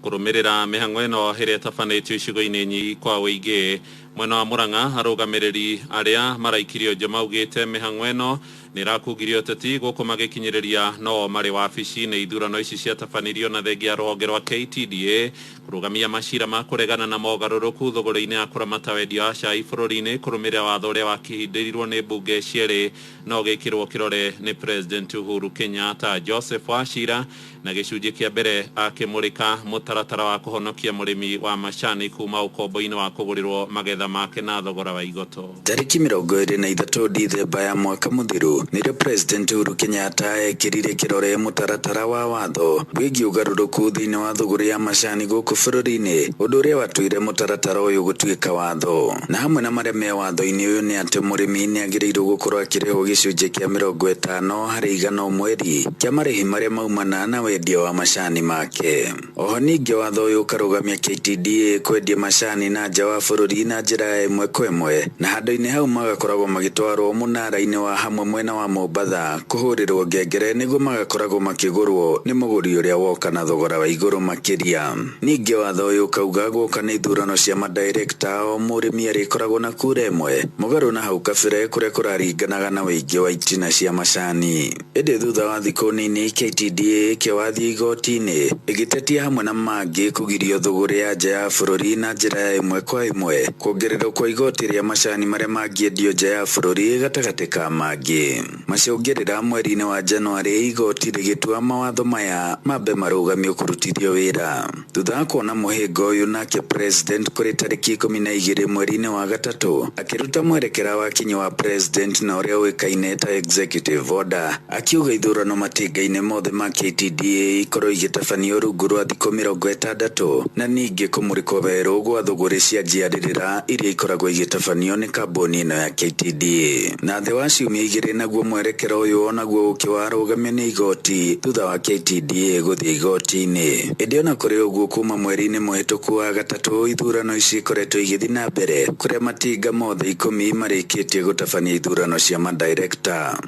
kũrũmĩrĩra mĩhang'o ĩno ĩrĩa ĩtabanĩtio icigo-inĩ nyingĩ kwa ũingĩ. Mwena wa Murang'a arũgamĩrĩri arĩa maraikirio nja maugĩte mĩhang'o ĩno nĩ ĩrakungirio ũteti gũkũ magĩkinyĩrĩria no marĩ wabici-inĩ ithurano ici ciatabanirio na thengia rũhonge rwa KTDA kũrũgamia macira ma kũregana na mogarũrũku thogora-inĩ ya kũramata wendia wa cai bũrũri-inĩ kũrũmĩrĩra watho ũrĩa wakĩhindĩrirwo nĩ mbunge cierĩ no gĩkĩrwo kĩrore nĩ President Uhuru Kenyatta. Joseph Wachira na gĩcunjĩ kĩa mbere akĩmũrĩka mũtaratara wa kũhonokia mũrĩmi wa macani kuma ũkombo-inĩ wa kũgũrĩrwo magetha mahinda make na thogora wa igoto. Tariki 23 Dithemba ya mwaka muthiru nĩrĩo President Uhuru Kenyatta ekĩrire kĩrore mũtaratara wa watho wĩgiĩ ũgarũrũku thĩinĩ wa thogora ya macani gũkũ bũrũri-inĩ, ũndũ ũrĩa watuire mũtaratara ũyũ gũtuĩka watho. Na hamwe na marĩa me watho-inĩ ũyũ nĩ atĩ mũrĩmi nĩ agĩrĩirwo gũkorwo akĩrĩhwo gĩcunjĩ kĩa 50 harĩ igana o mweri kĩa marĩhi marĩa maumana na wendia wa macani make. Oho ningĩ watho ũyũ ũkarũgamia KTDA kwendia macani na nja wa bũrũri na njĩra ĩmwe kwa ĩmwe, na handũ-inĩ hau magakoragwo magĩtwarwo mũnara-inĩ wa hamwe mwena wa Mombatha kũhũrĩrwo ngengere nĩguo magakoragwo makĩgũrwo nĩ mũgũri ũrĩa woka na thogora wa igũrũ makĩria. Ningĩ watho ũyũ ukauga gũka nĩ ithurano cia madirector o mũrĩmi arĩkoragwo na kura ĩmwe mũgarũ na hau kabere kũrĩa kũraringanaga na wĩingĩ wa itina cia macani. Ĩndĩ thutha wa thikũ nini KTDA ĩkĩwathiĩ igoti-inĩ ĩgĩtetia hamwe na mangĩ kũgirio thogora ya nja ya bũrũri na njĩra ya ĩmwe kwa ĩmwe, kuongererwo kwa igoti rĩa macani marĩa mangĩendio nja ya bũrũri gatagatĩ ka mangĩ. Macũngĩrĩra mweri-inĩ wa Januari igoti rĩgĩtua mawatho maya mambe marũgamio kũrutithio wĩra. Thutha wa kuona mũhĩngo ũyũ nake President kũrĩ tarĩki 12 mweri-inĩ wa gatatũ akĩruta mwerekera wa kinyi wa President na ũrĩa ũĩkaine ta executive order, akiuga ithurano matinga-inĩ mothe ma KTDA ikorwo igĩtabanio rungu rwa thikũ 60 na ningĩ kũmũrĩkwo werũ gwa thũgũrĩ cia njiarĩrĩra iria ikoragwo igĩtabanio nĩ kambuni ĩno ya KTDA. Na thĩ wa ciumia 2 naguo mwerekero ũyũ onaguo ũkĩwarũgamio nĩ igoti thutha wa KTDA gũthiĩ igoti-inĩ. Ĩndĩ ona kũrĩ ũguo kuma mweri-inĩ mũhĩtũku wa gatatũ ithurano ici ikoretwo igĩthiĩ na mbere kũrĩa matinga mothe 10 marĩkĩtie gũtabania ithurano cia madirector.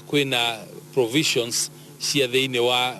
Kwĩna provisions cia thĩinĩ wa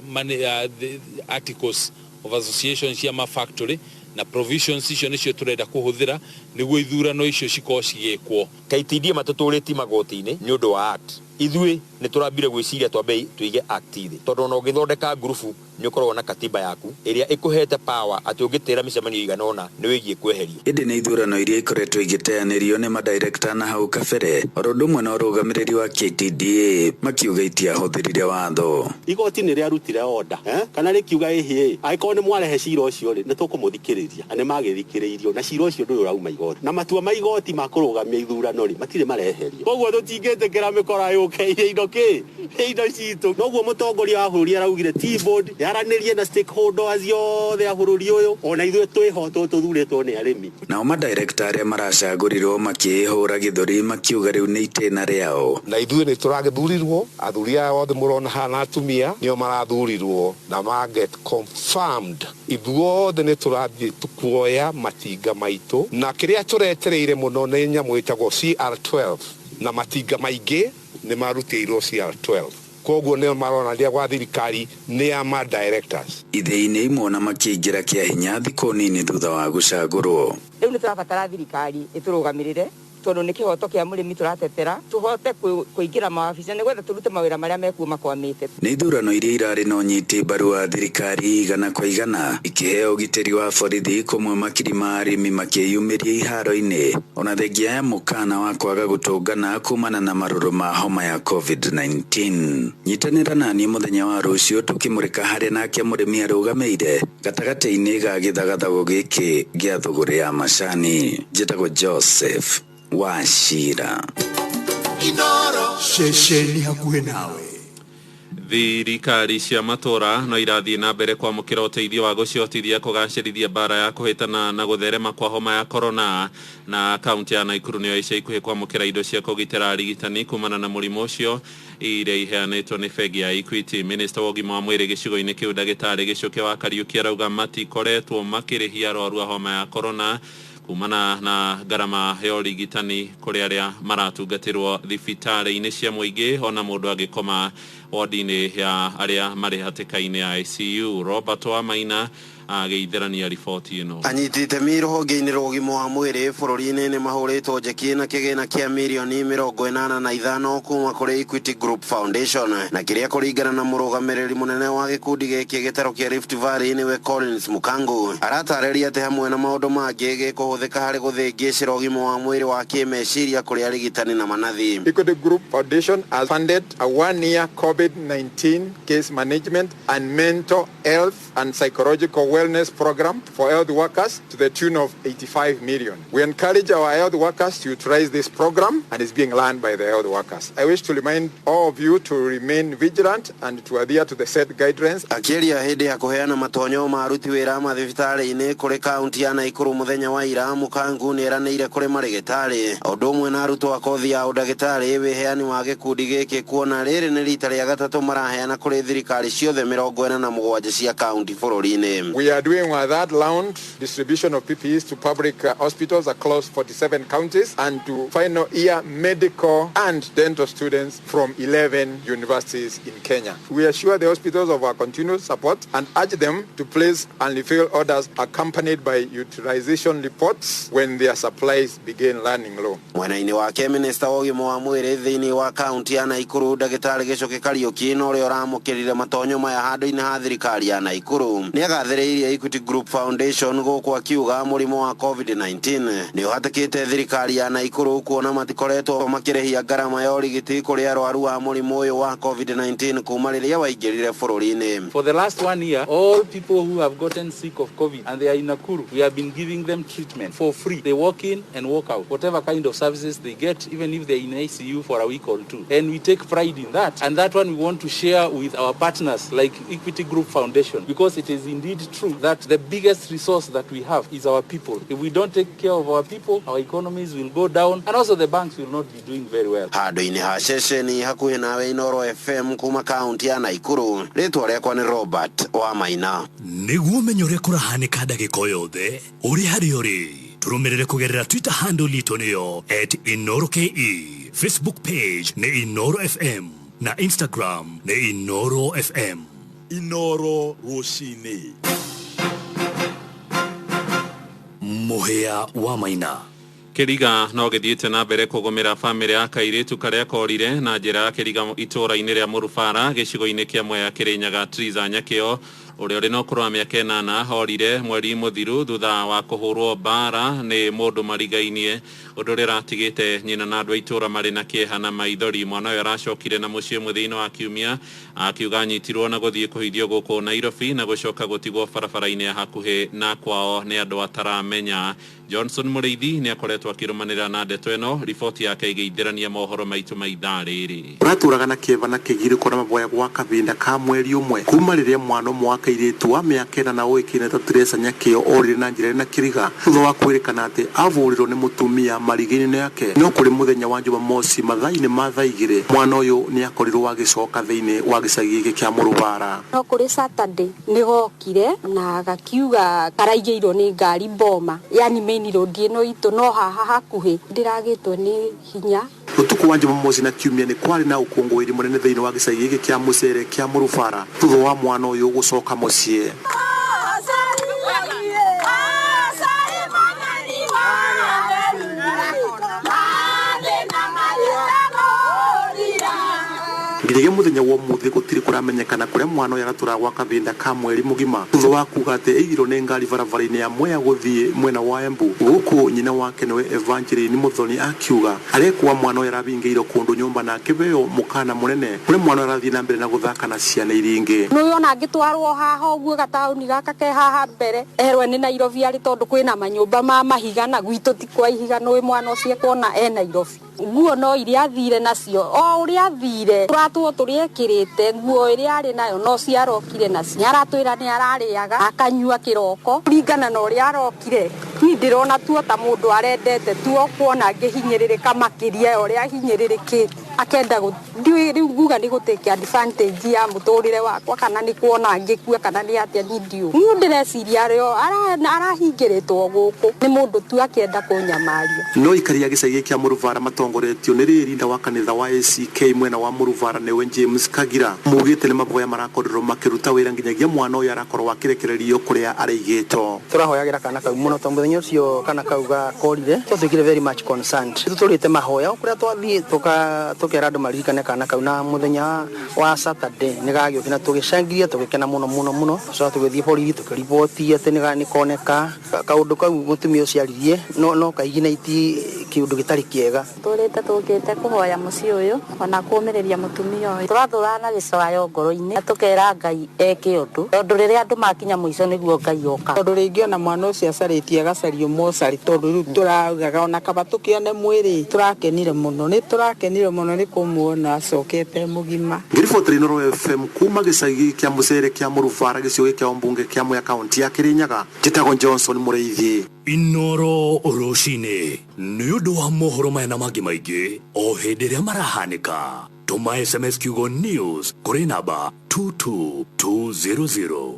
articles of association cia factory na provisions icio nĩcio tũrenda kũhũthĩra nĩguo ithurano icio cikorwo cigĩkwo. KTDA matũtũrĩtie magoti-inĩ nĩ ũndũ wa act. Ithuĩ nĩ tũrambire gwĩciria twambe tuige act thĩ, tondũ no gĩthondeka ngurubu nĩ ũkoragwo na katiba yaku ĩrĩa ĩkũhete power atĩ ũngĩtĩra mĩcemanio igana ũna nĩ wĩgiĩ kweherio. Ĩndĩ nĩ ithurano iria ikoretwo igĩteanĩrio nĩ madirector na hau kabere, oro ũndũ ũmwe na ũrũgamĩrĩri wa KTDA makiuga itiahũthĩrire watho. Igoti nĩ rĩarutire order kana rĩkiuga ĩhĩ angĩkorwo nĩ mwarehe cira ũcio rĩ nĩ tũkũmũthikĩrĩria, na nĩ magĩthikĩrĩirio na cira ũcio ndũrĩ ũrauma igoti, na matua ma igoti ma kũrũgamia ithurano rĩ matirĩ mareherio. Koguo tũtingĩtĩkĩra mĩkora yũkĩire indo citũ. Noguo mũtongoria wa bũrũri araugire T-board yaranĩrie na stakeholders yothe a bũrũri ũyũ, ona ithuĩ twĩhotwo tũthurĩtwo nĩ arĩmi. Nao madirector arĩa maracagũrirwo makĩhũra gĩthũri makiuga rĩu nĩ itĩna rĩao. Na ithuĩ nĩ tũragĩthurirwo, athuri aya othe mũrona hana atumia nĩo marathurirwo na maget confirmed. Ithuothe nĩ tũrathiĩ kuoya matinga maitũ, na kĩrĩa tũretereire mũno nĩ nyamũ ĩtagwo CR12 na matinga maingĩ nĩ marutĩirwo CR12. Koguo nĩ maronania gwa thirikari nĩ ya madirectors. Ithĩ-inĩ imwe na makĩingĩra kĩa hinya thikũ nini thutha wa gũcagũrwo. Rĩu nĩ tũrabatara thirikari ĩtũrũgamĩrĩre tondũ nĩ kĩhoto kĩa mũrĩmi tũratetera, tũhote kũingĩra mawabici nĩgetha tũrute mawĩra marĩa mekuo makwamĩte. Nĩ ithurano iria irarĩ na ũnyiti mbaru wa thirikari igana kwa igana, ikĩheo ũgitĩri wa borithi kũmwe makiri ma arĩmi makĩyumĩria iharo-inĩ ona thengia ya mũkana wa kwaga gũtũngana kumana na marũrũ ma homa ya COVID-19. Nyitanĩra naniĩ mũthenya wa rũciũ tũkĩmũrĩka harĩa nake mũrĩmi arũgamĩire gatagatĩ-inĩ ga gĩthagathago gĩkĩ gĩa thũgũrĩ ya macani. Njĩtagwo Joseph Wachira. Inoro shesheni hakuhĩ nawe. Thirikari cia matũra no irathiĩ na mbere kwamũkĩra ũteithio wa gũcihotithia kũgacĩrithia mbara ya kũhĩtana na gũtherema kwa homa ya corona, na kaunti ya Naikuru nĩyo ica ikuhĩ kwamũkĩra indo cia kũgitĩra arigitani kumana na mũrimũ ũcio iria iheanĩtwo nĩ bengi ya Equity. Minister wa ũgima wa mwĩrĩ gĩcigo-inĩ kĩu ndagĩtarĩ Gĩcũke wa Kariuki arauga matikoretwo makĩrĩhia arwaru a homa ya corona kumana na garama ya ũrigitani kũrĩ arĩa maratungatĩrwo thibitarĩ-inĩ cia mũingĩ ona mũndũ agĩkoma wodi-inĩ ya arĩa marĩ hatĩka-inĩ ya ICU. Robert Wamaina agĩitherania riboti ĩno. Anyiti itemi rũhonge-inĩ rwa ũgima wa mwĩrĩ bũrũri-inĩ nĩ mahũrĩtwo njeki na kĩgĩna kĩa mirioni 85 kuma kũrĩ Equity Group Foundation, na kĩrĩa kũringana na mũrũgamĩrĩri mũnene wa gĩkundi gĩkĩ gĩtaro kĩa Rift Valley nĩwe Collins Mukangu aratarĩria atĩ hamwe na maũndũ mangĩ gĩkũhũthĩka harĩ gũthĩngĩcĩra ũgima wa mwĩrĩ wa kĩmeciria kũrĩ arigitani na manathi. Equity Group Foundation has funded a 1-year COVID-19 case management and mental health and psychological wellness program for health workers to the tune of 85 million. We encourage our health workers to utilize this program, and it's being run by the health workers. I wish to remind all of you to remain vigilant and to adhere to the set guidelines. Akiria hede ya kuheana matonyo maruti wira mathibitari-ini kuri kaunti ya Naikuru muthenya wa ira Mukangu niranire kuri marigitari odumwe na aruto a kothi ya udagitari wiheani wa gikundi giki kuona riri ni rita ria gatatu maraheana kuri thirikari ciothe 47 cia kaunti bururi-ini. We are doing that round distribution of PPEs to public hospitals across 47 counties and to final year medical and dental students from 11 universities in Kenya. We assure the hospitals of our continued support and urge them to place and refill orders accompanied by utilization reports when their supplies begin running low. Mwena-ini wake Minister wa ugima wa mwiri thiini wa kaunti ya Naikuru Dagitari Gichoki Kariuki no ria uramukirire matonyo maya handu-ini ha thirikari ya Naikuru ni agathiriirie Equity Group Foundation guku akiuga murimu wa COVID-19 ni uhatikite thirikari ya Naikuru kuona matikoretwo makirehia garama ya urigiti kuri arwaru wa murimu uyu wa COVID-19 kuma riria waingirire bururi-ini. For the last 1 year, all people who have gotten sick of COVID and they are in Nakuru, we have been giving them treatment for free. They walk in and walk out. Whatever kind of services they get, even if they're in ICU for a week or two. And we take pride in that. And that one we want to share with our partners like Equity Group Foundation, because it is indeed true that the biggest resource that we have is our people. If we don't take care of our people, our economies will go down and also the banks will not be doing very well. Handu-ini ha ceceni hakuhi nawe Inoro FM kuma kaunti ya Naikuru, ritwa riakwa ni Robert wa Maina. Niguo menye uria kurahanika ndagika yothe uri hari uri turumirire kugerera Twitter handle litu niyo @InoroKE, Facebook page ni Inoro FM na Instagram ni Inoro FM. Inoro Roshini Muhea wa Maina. Kiriga no githiite na mbere kugumira family ya kairitu karia korire na njira ya Kiriga itura-ini ria Murubara gicigo-ini kia Mwea Kirinyaga Triza Nyakio uria uri no kurwa miaka 8 horire mweri muthiru thutha wa kuhurwo bara ni mundu marigainie undu riratigite nyina na andu itura mari na kieha na maithori. Mwana uyu aracokire na mucii muthini wa kiumia akiuga anyitirwo na guthie kuhithio guku Nairobi na gucoka gutigwo barabara-ini ya hakuhi na kwao ni andu ataramenya. Johnson Muriithi ni akoretwo akirumanira na ndeto ino, riboti yake igeithirania mohoro maitu maithaa riri. Uraturaga na kieva na kigiriko na maboya gwa kavinda ka mweri umwe kuma riria mwana mwaka iritu wa miaka 8 na uikine ta Teresa Nyakio orire na njira na Kiriga thutha wa kwirikana ati avurirwo ni mutumia marigini yake. No kuri muthenya wa Jumamosi mathaa-ini ma thaa 2 mwana uyu ni akorirwo agicoka thiini wa gicagi giki kia Murubara. No kuri Saturday ni gokire na gakiuga karaigirwo ni ngari boma, yani main road ino itu no haha hakuhi ndiragitwo ni hinya. Utuku wa Jumamosi na kiumia ni kwari na ukungwiri munene thiini wa gicagi giki kia Mucere kia Murubara thutha wa mwana uyu gucoka mucii. Ngirige muthenya wa muthi gutiri kuramenyekana kuria mwana uyu aratura gwa kavinda ka mweri mugima thutha wa kuga ati igiro ni ngari barabara-ini ya Mwea guthie mwena wa Embu. Guku nyina wake niwe Evangeline Muthoni akiuga arekuwa mwana uyu arabingiirwo kundu nyumba na akibeo mukana munene kuri mwana arathie na mbere na guthaka na ciana iringi. No yona ngitwarwo haha uguo gatauni gaka ke haha mbere erwe ni Nairobi ari tondu kwina manyumba ma mahiga na gwitu ti kwa ihiga no mwana ucio kuona Nairobi. Nguo no iria athire nacio o uria athire turatwo turiekirite nguo iria ari nayo no ciarokire nacio aratwira ni arariaga akanyua kiroko kuringana na uria arokire. Ni ndirona tuota mundu arendete tuo kuona ngihinyiririka makiria uria hinyiririki akenda riu nguga ni gutake advantage ya muturire wakwa kana ni kuona ngikua kana ni atia ndio ni ndireciria ario arahingiritwo guku ni mundu tu akienda kunyamaria. No ikaria gicagi kia Murubara matongoretio ni ririnda wa kanitha wa ACK mwena wa Murubara niwe James Kagira mugite ni maboya marakorwo makiruta wira nginyagia mwana uyu arakorwo akirekererio kuria araigitwo. Turahoyagira kana kau muno to muthenya ucio kana kauga korire twikire very much concerned tuturite mahoya kuria twathie tukera andu maririkane kana kau na muthenya wa Saturday ni gagioka na tugicangiria tugikena muno so tugithie borithi tukiriboti ati ni koneka kaundu kau mutumia ucio aririe no kaigina iti kiundu gitari kiega turite tukite kuhoya muci uyu ona kumiriria mutumia uyu turathurana gicoyo ngoro-ini tukera Ngai eke undu tondu riria andu makinya muico niguo Ngai oka tondu ringi ona mwana ucio acaritie agacario mocari tondu riu turaugaga ona kaba tukione mwiri turakenire muno ni kumuona acokete mugima. Ngiriboti Inoro FM kuma gicagi kia Mucere kia Murubara gicigo kia Ombunge kia Mwea kaunti ya Kirinyaga njitagwo Johnson Mureithi. Inoro Roshine nĩ ũndũ wa mohoro maya na mangĩ maingĩ o hĩndĩ ĩrĩa marahanĩka. Tũma SMS kiugo news kũrĩ namba 22200.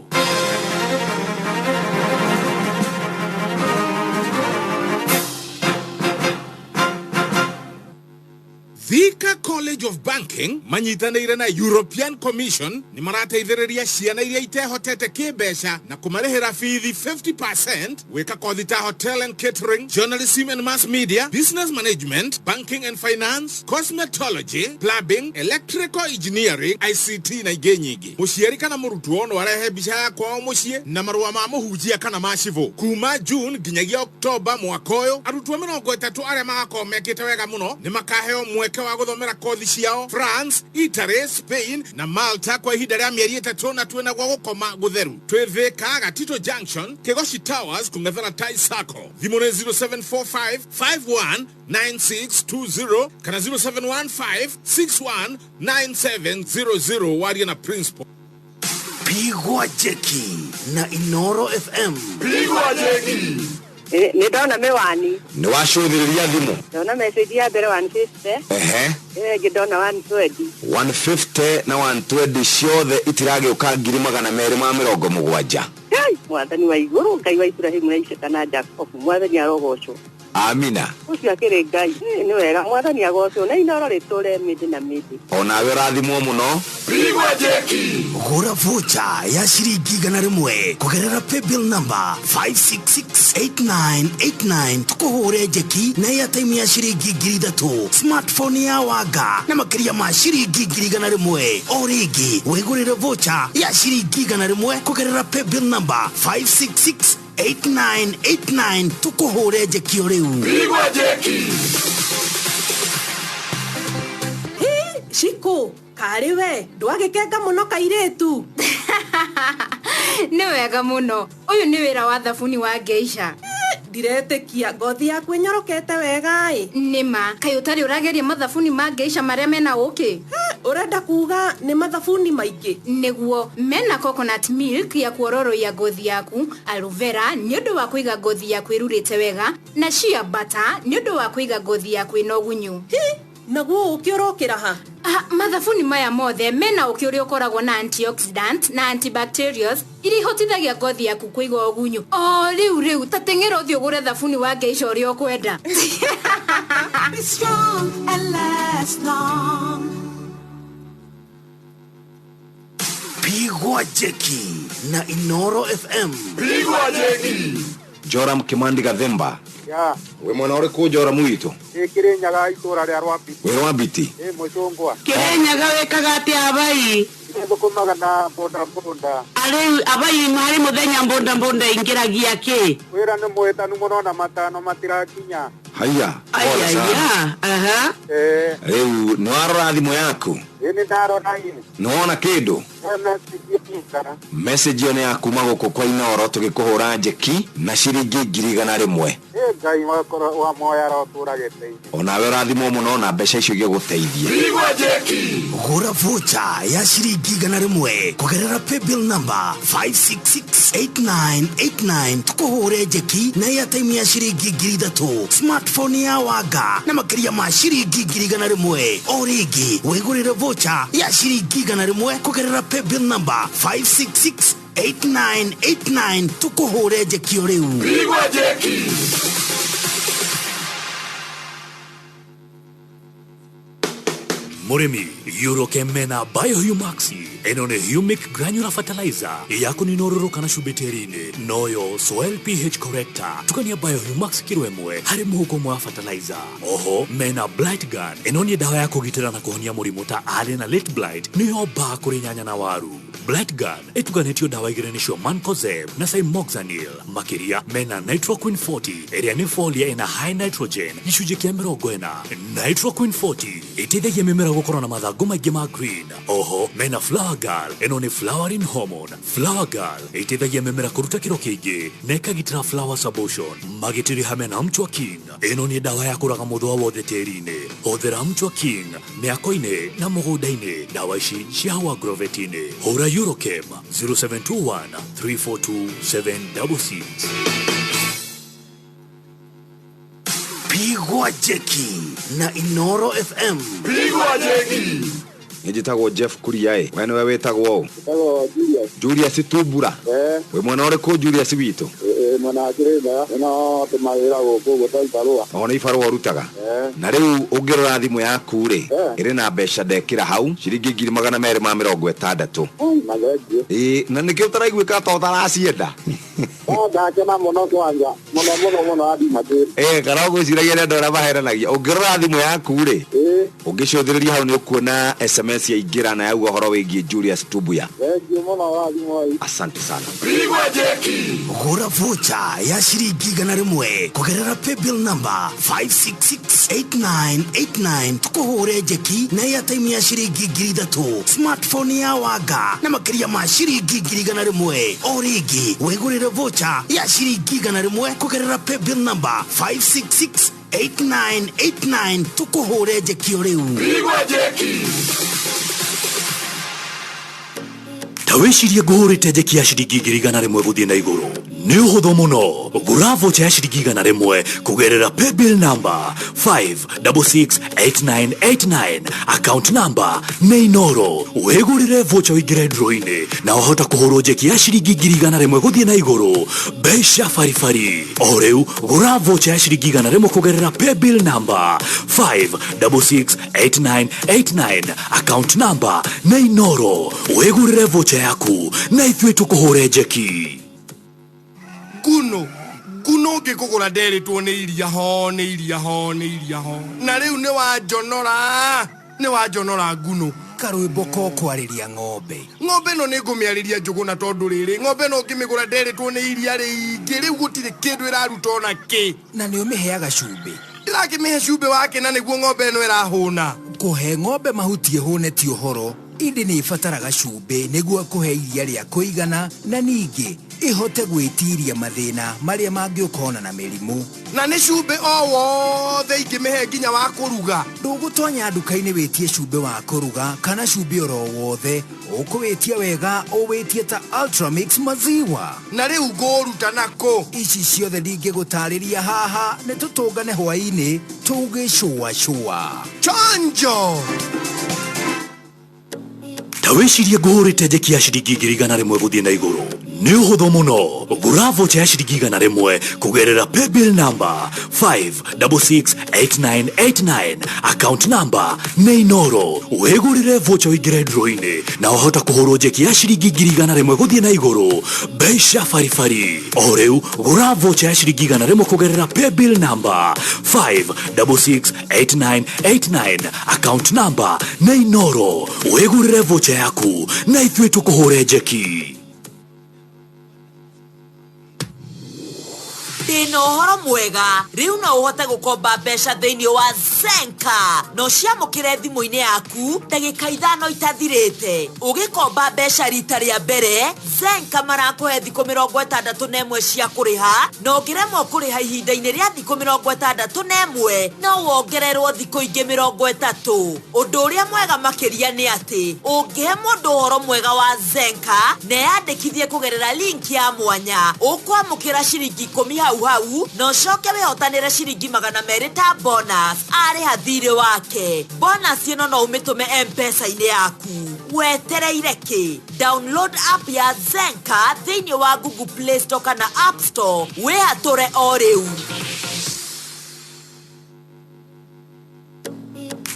Thika College of Banking manyitanĩire na European Commission ni marateithĩrĩria ciana iria itehotete kĩmbeca na kũmarĩhĩra bithi 50% gwĩka kothi ta hotel and catering, journalism and mass media, business management, banking and finance, cosmetology, plumbing, electrical engineering, ICT na ingĩ nyingĩ. Mũciari kana mũrutwo no arehe mbica ya kwao mũciĩ na marũa ma mũhunjia kana ma civil. Kuma June nginyagia October mwaka ũyũ arutwo 30 arĩa magakorwo mekĩte wega mũno nĩ makaheo mweke wa guthomera kothi ciao France, Italy, Spain na Malta kwa ihinda rĩa mĩeri 3 na twĩna gwa gũkoma gũtheru. Twĩthĩka Gatito Junction, Kegoshi Towers kũng'ethera Tai Sacco. Thimũ nĩ 0745 519620 kana 0715 619700 waria na principal. Pigwa jeki na Inoro FM. Pigwa jeki. Nidona mewani. Ni washuhudiria thimu. Ndona message ya bere 150. Ngidona 120. 150 na 120 ciothe itirage ukangiri 270. Mwathani wa iguru Ngai wa Ibrahimu na Isaka na Jacob mwathani arogocwo. Amina. Ucio akiri Ngai ni wega mwathani agocwo na inoro ritore midi na midi. Ona we rathimwo muno. Pigwa jeki. Gura vocha ya shiringi 100 kugerera paybill number 5668989 tukuhure jeki na ya time ya shiringi 3 smartphone ya waga na makiria ma shiringi 100 origi wegurire vocha ya shiringi 100 kugerera paybill number 5668989 tukuhure jeki oreu. Pigwa jeki. Shiko kariwe ndwagekenga muno kairetu. Ni wega muno uyu ni wira wa thabuni wa Geisha. Ndiretekia ngothi yaku nyorokete wega nima kai utari urageria mathabuni ma Geisha maria mena uki urenda kuga ni mathabuni maingi niguo mena coconut milk ya kuororo ya ngothi yaku, aloe vera ni undu wa kuiga ngothi yaku irurite wega na shea butter ni undu wa kuiga ngothi yaku ino gunyu. Naguo ukiorokera ha mathabuni maya mothe mena ukiuria ukoragwo na antioxidant na antibacterials iri hotithagia ngothi yaku kuiga ugunyu. Riu tatengera uthio gure thabuni wa Geisha uria ukwenda. Be strong and last long. Pigwa jeki na Inoro FM. Pigwa jeki. Joram Kimandi Gathemba. Ya. We mwana uriku Jora muito. Kirinyaga itura ria Rwambiti. We Rwambiti. Mucungwa. Kirinyaga wekaga atia abai. Ndukumaga na boda. Ale abai mari muthenya boda ingiragia ki. Wira ni mwetanu muno na matano matirakinya. Haya. Aha. Riu ni warora thimo yaku. Ni ndarona ini. Nuona kindu. Message yone yaku maguko kwa Inoro tugikuhura jeki na shiringi 100 Ngai wa moya roturagete. Ona we rathimo muno na mbeca icio igiguteithia. Pigwa jeki. Gura vocha ya shiringi 100 kugerera paybill number 5668989 tukuhure jeki na ya time ya shiringi 3 smartphone ya waga na makiria ma shiringi 100 origi wegurire vocha ya shiringi 100 kugerera paybill number 5668989 tukuhure jeki oreu. Pigwa jeki. Murimi, Eurochem mena Biohumaxi, enone humic granular fertilizer, yako ni nororo kana shubeterine, noyo soil pH corrector, tukania Biohumax kirwemwe, hari muhuko mwa fertilizer. Oho, mena blight gun, enone dawa yako gitera na kuhonia murimota ale na late blight, niyo ba kuri nyanya na waru. Blight gun, etuganetio dawa igerenisho mancozeb, na cymoxanil, makiria, mena Nitroqueen 40, eriane folia ena high nitrogen, nishuje kia mirogo ena. Nitroqueen 40, itidhe mimera gukora na mathagu maingĩ ma green. Oho, mena Flower Girl, eno ni flowering hormone. Flower Girl, itidhe mimera kuruta kiro kingi, neka gitira flowers abortion. Magitiri hamena mchwa king, eno ni dawa ya kuraga mudhwa wothe terine. Hothera mchwa king, miakoine na mugudaine, dawa ici ciawa grovetine. Hora Eurochem, 0721 342 766. Pigwa Jeki na Inoro FM. Pigwa Jeki. Njitagwo Jeff Kuriae. Wene wewe wetagwo? Julius Tubura. We mwana uriko Julius witu? Mwana kirenda na tumaira goko gutaitarwa. Ona ifarwa rutaga. Na riu ungirora thimu yaku ri iri na mbeca ndekira hau ciringi 260. Na nikio utaraiguika ta utaracienda. Ndakena muno kwanja muno adi matiri. Kana gwiciragia ndio ndora maheranagia ungirora thimu yaku ri ungiciothiriria hau ni ukuona SMS ya ingira na yau horo wigie Julius Tubuya. Asante sana. Pigwa Jeki. Gura vocha ya shiringi 100 kugerera paybill number 5668989 tukuhure Jeki na ya time ya shiringi 3 smartphone ya waga na makiria ma shiringi 100 origi wegurire vocha ya shiringi 100 kugerera paybill number 5668989 tukuhure Jeki oreu. Pigwa Jeki. Taweshiria guhurite Jeki ya shiringi 100 guthie na iguru. Ni uhuthu muno. Gura vocha ya shiringi 100 kugerera paybill number 5668989 account number Neinoro. Wegurire vocha wigire draw-ini na uhota kuhurwo Jeki ya shiringi 100 guthie na iguru. Besha farifari. Oreu gura vocha ya shiringi 100 kugerera paybill number 5668989 account number Neinoro. Wegurire vocha yaku na ithuĩ tukuhure Jeki. Guno ngikugura nderitwo ni iria ho na riu ni wajonora Guno karwimbo ko kwariria ng'ombe no nigumiariria njuguna tondu riri ng'ombe no ngimigura nderitwo ni iria ringi riu gutire kindu iraruta ona ki na ni umiheaga cumbi ndirakimihe cumbi wake na niguo ng'ombe no irahuna kuhe ng'ombe mahuti hune ti uhoro indi ni ifataraga cumbi niguo kuhe iria ria kuigana na ningi ihote gwitiria mathina maria mangiukona na mirimu na ni cumbi o wothe ingimihe nginya wa kuruga ndugutonya nduka-ini witie cumbi wa kuruga kana cumbi oro wothe ukuwitia wega uwitie ta Ultramix maziwa na riu nguruta nako ici ciothe ndingigutariria haha ni tutungane hwaini tugicua chanjo. Taweshiria guhurite Jeki ya shiringi 100 guthie na iguru. Ni uhuthu muno. Gura vocha ya shiringi 100 kugerera paybill number 5668989 account number Neinoro. Wegurire vocha wigire draw-ini na uhota kuhurwo Jeki ya shiringi 100 guthie na iguru. Besha farifari. Oreu gura vocha ya shiringi 100 kugerera paybill number 5668989 account number Neinoro. Wegurire vocha yaku na ithuĩ tukuhure Jeki. Dino horo mwega riu no uhote gukomba mbeca thiini wa Zenka no ciamukire thimu-ini yaku ndagika 5 itathirite ugikomba mbeca rita ria mbere Zenka marakuhe thikũ 61 cia kuriha no ngiremwo kuriha ihinda-ini ria thikũ 61 no wongererwo thikũ ingĩ 30 undu uria mwega makiria ni ati ungihe mundu horo mwega wa Zenka neyandĩkithie kugerera link ya mwanya ukwamukira ciringi 10 hau no coke wihotanire ciringi 200 ta bonus ari hathiri wake bonus ino no umitume M-Pesa-ini yaku wetereire ki download app ya Zenka thiini wa Google Play Store kana App Store wihature o riu.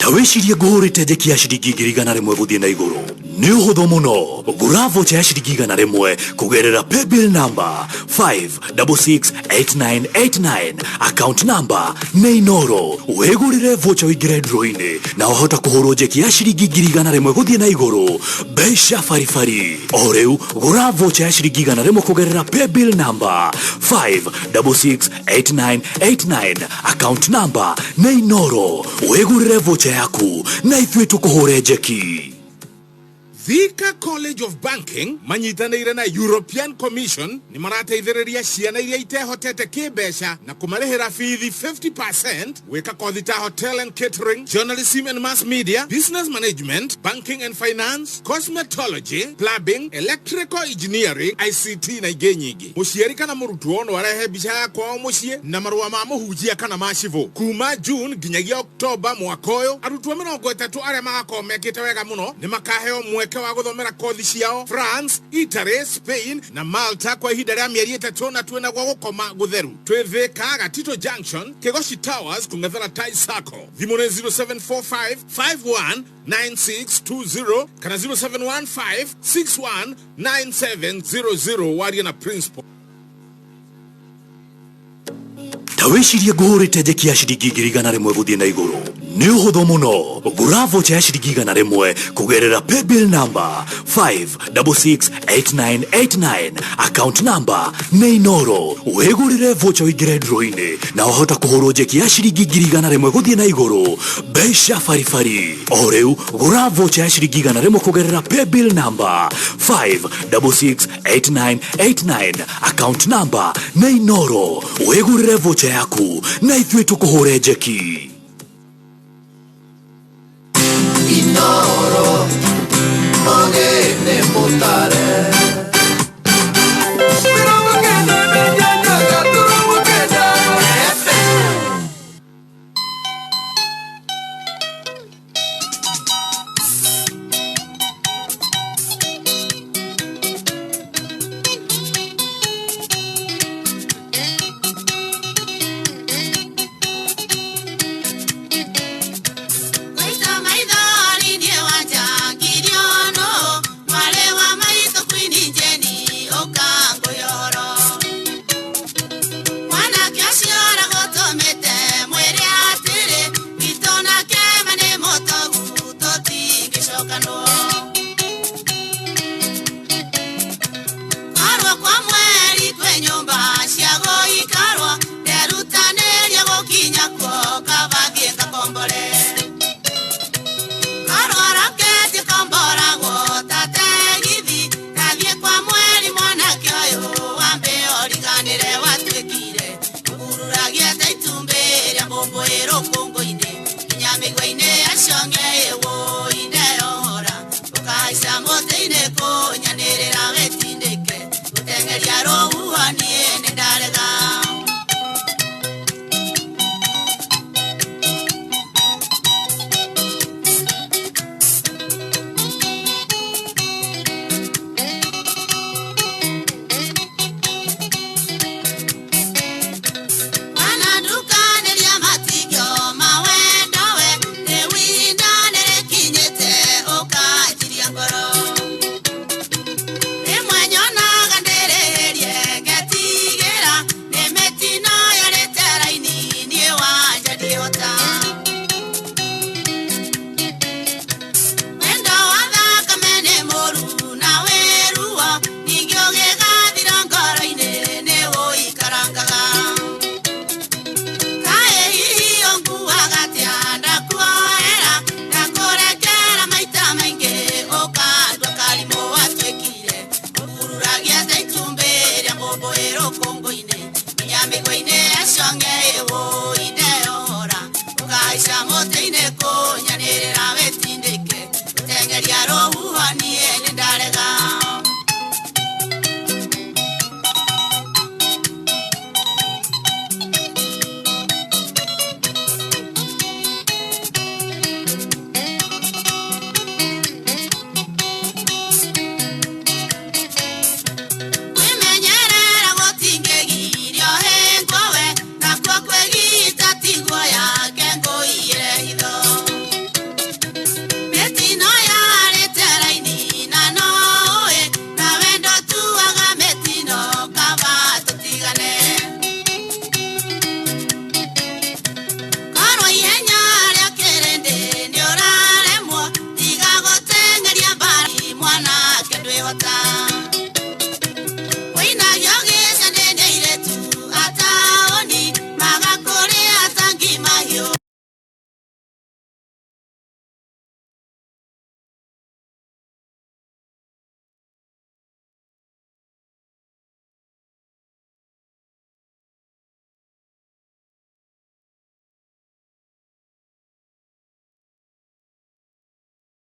Tawicirie ngũhũrĩte njeki ya ciringi 100 gũthiĩ na igũrũ. Nĩ ũhũthũ mũno. Gũra vocha ya ciringi 100 kũgerera paybill number 5668989, account number nĩ Inoro. Wĩgũrĩre vocha ũingĩre draw-inĩ na ũhota kũhũrwo njeki ya ciringi 100 gũthiĩ na igũrũ. Mbeca farifari. O rĩu gũra vocha ya ciringi 100 kũgerera paybill number 5668989, account number nĩ Inoro. Wĩgũrĩre vocha yaku na ithuĩ tũkũhũre njeki. Thika College of Banking manyitanĩire na European Commission ni marateithĩrĩria ciana iria itehotete kĩmbeca na kũmarĩhĩra bithi 50% gwĩka kothi ta hotel and catering, journalism and mass media, business management, banking and finance, cosmetology, plumbing, electrical engineering, ICT na ingĩ nyingĩ. Mũciari kana mũrutwo no arehe mbica ya kwao mũciĩ na marũa ma mũhunjia kana ma civil. Kuma June nginyagia October mwaka ũyũ, arutwo 30 arĩa magakorwo mekĩte wega mũno nĩ makaheo mweke wa gũthomera kothi ciao France, Italy, Spain na Malta kwa ihinda rĩa mĩeri 3 na tuena gwa gũkoma gũtheru. Twĩthĩka Gatito Junction, Kegoshi Towers kũng'ethera Tai Sacco. Thimũ nĩ 0745519620 kana 0715619700 waria na principal. Tawicirie ngũhũrĩte njeki ya ciringi 100 gũthiĩ na igũrũ. Nĩ ũhũthũ mũno. Gũra vocha ya ciringi 100 kũgerera paybill number 5668989, account number nĩ Inoro. Wĩgũrĩre vocha ũingĩre draw-inĩ na ũhota kũhũrwo njeki ya ciringi 100 gũthiĩ na igũrũ. Mbeca farifari. O rĩu gũra vocha ya ciringi 100 kũgerera paybill number 5668989, account number nĩ Inoro. Wĩgũrĩre vocha yaku na ithuĩ tũkũhũre njeki. Inoro, ogene motare. Congo ine, nyamigwa ine ashonge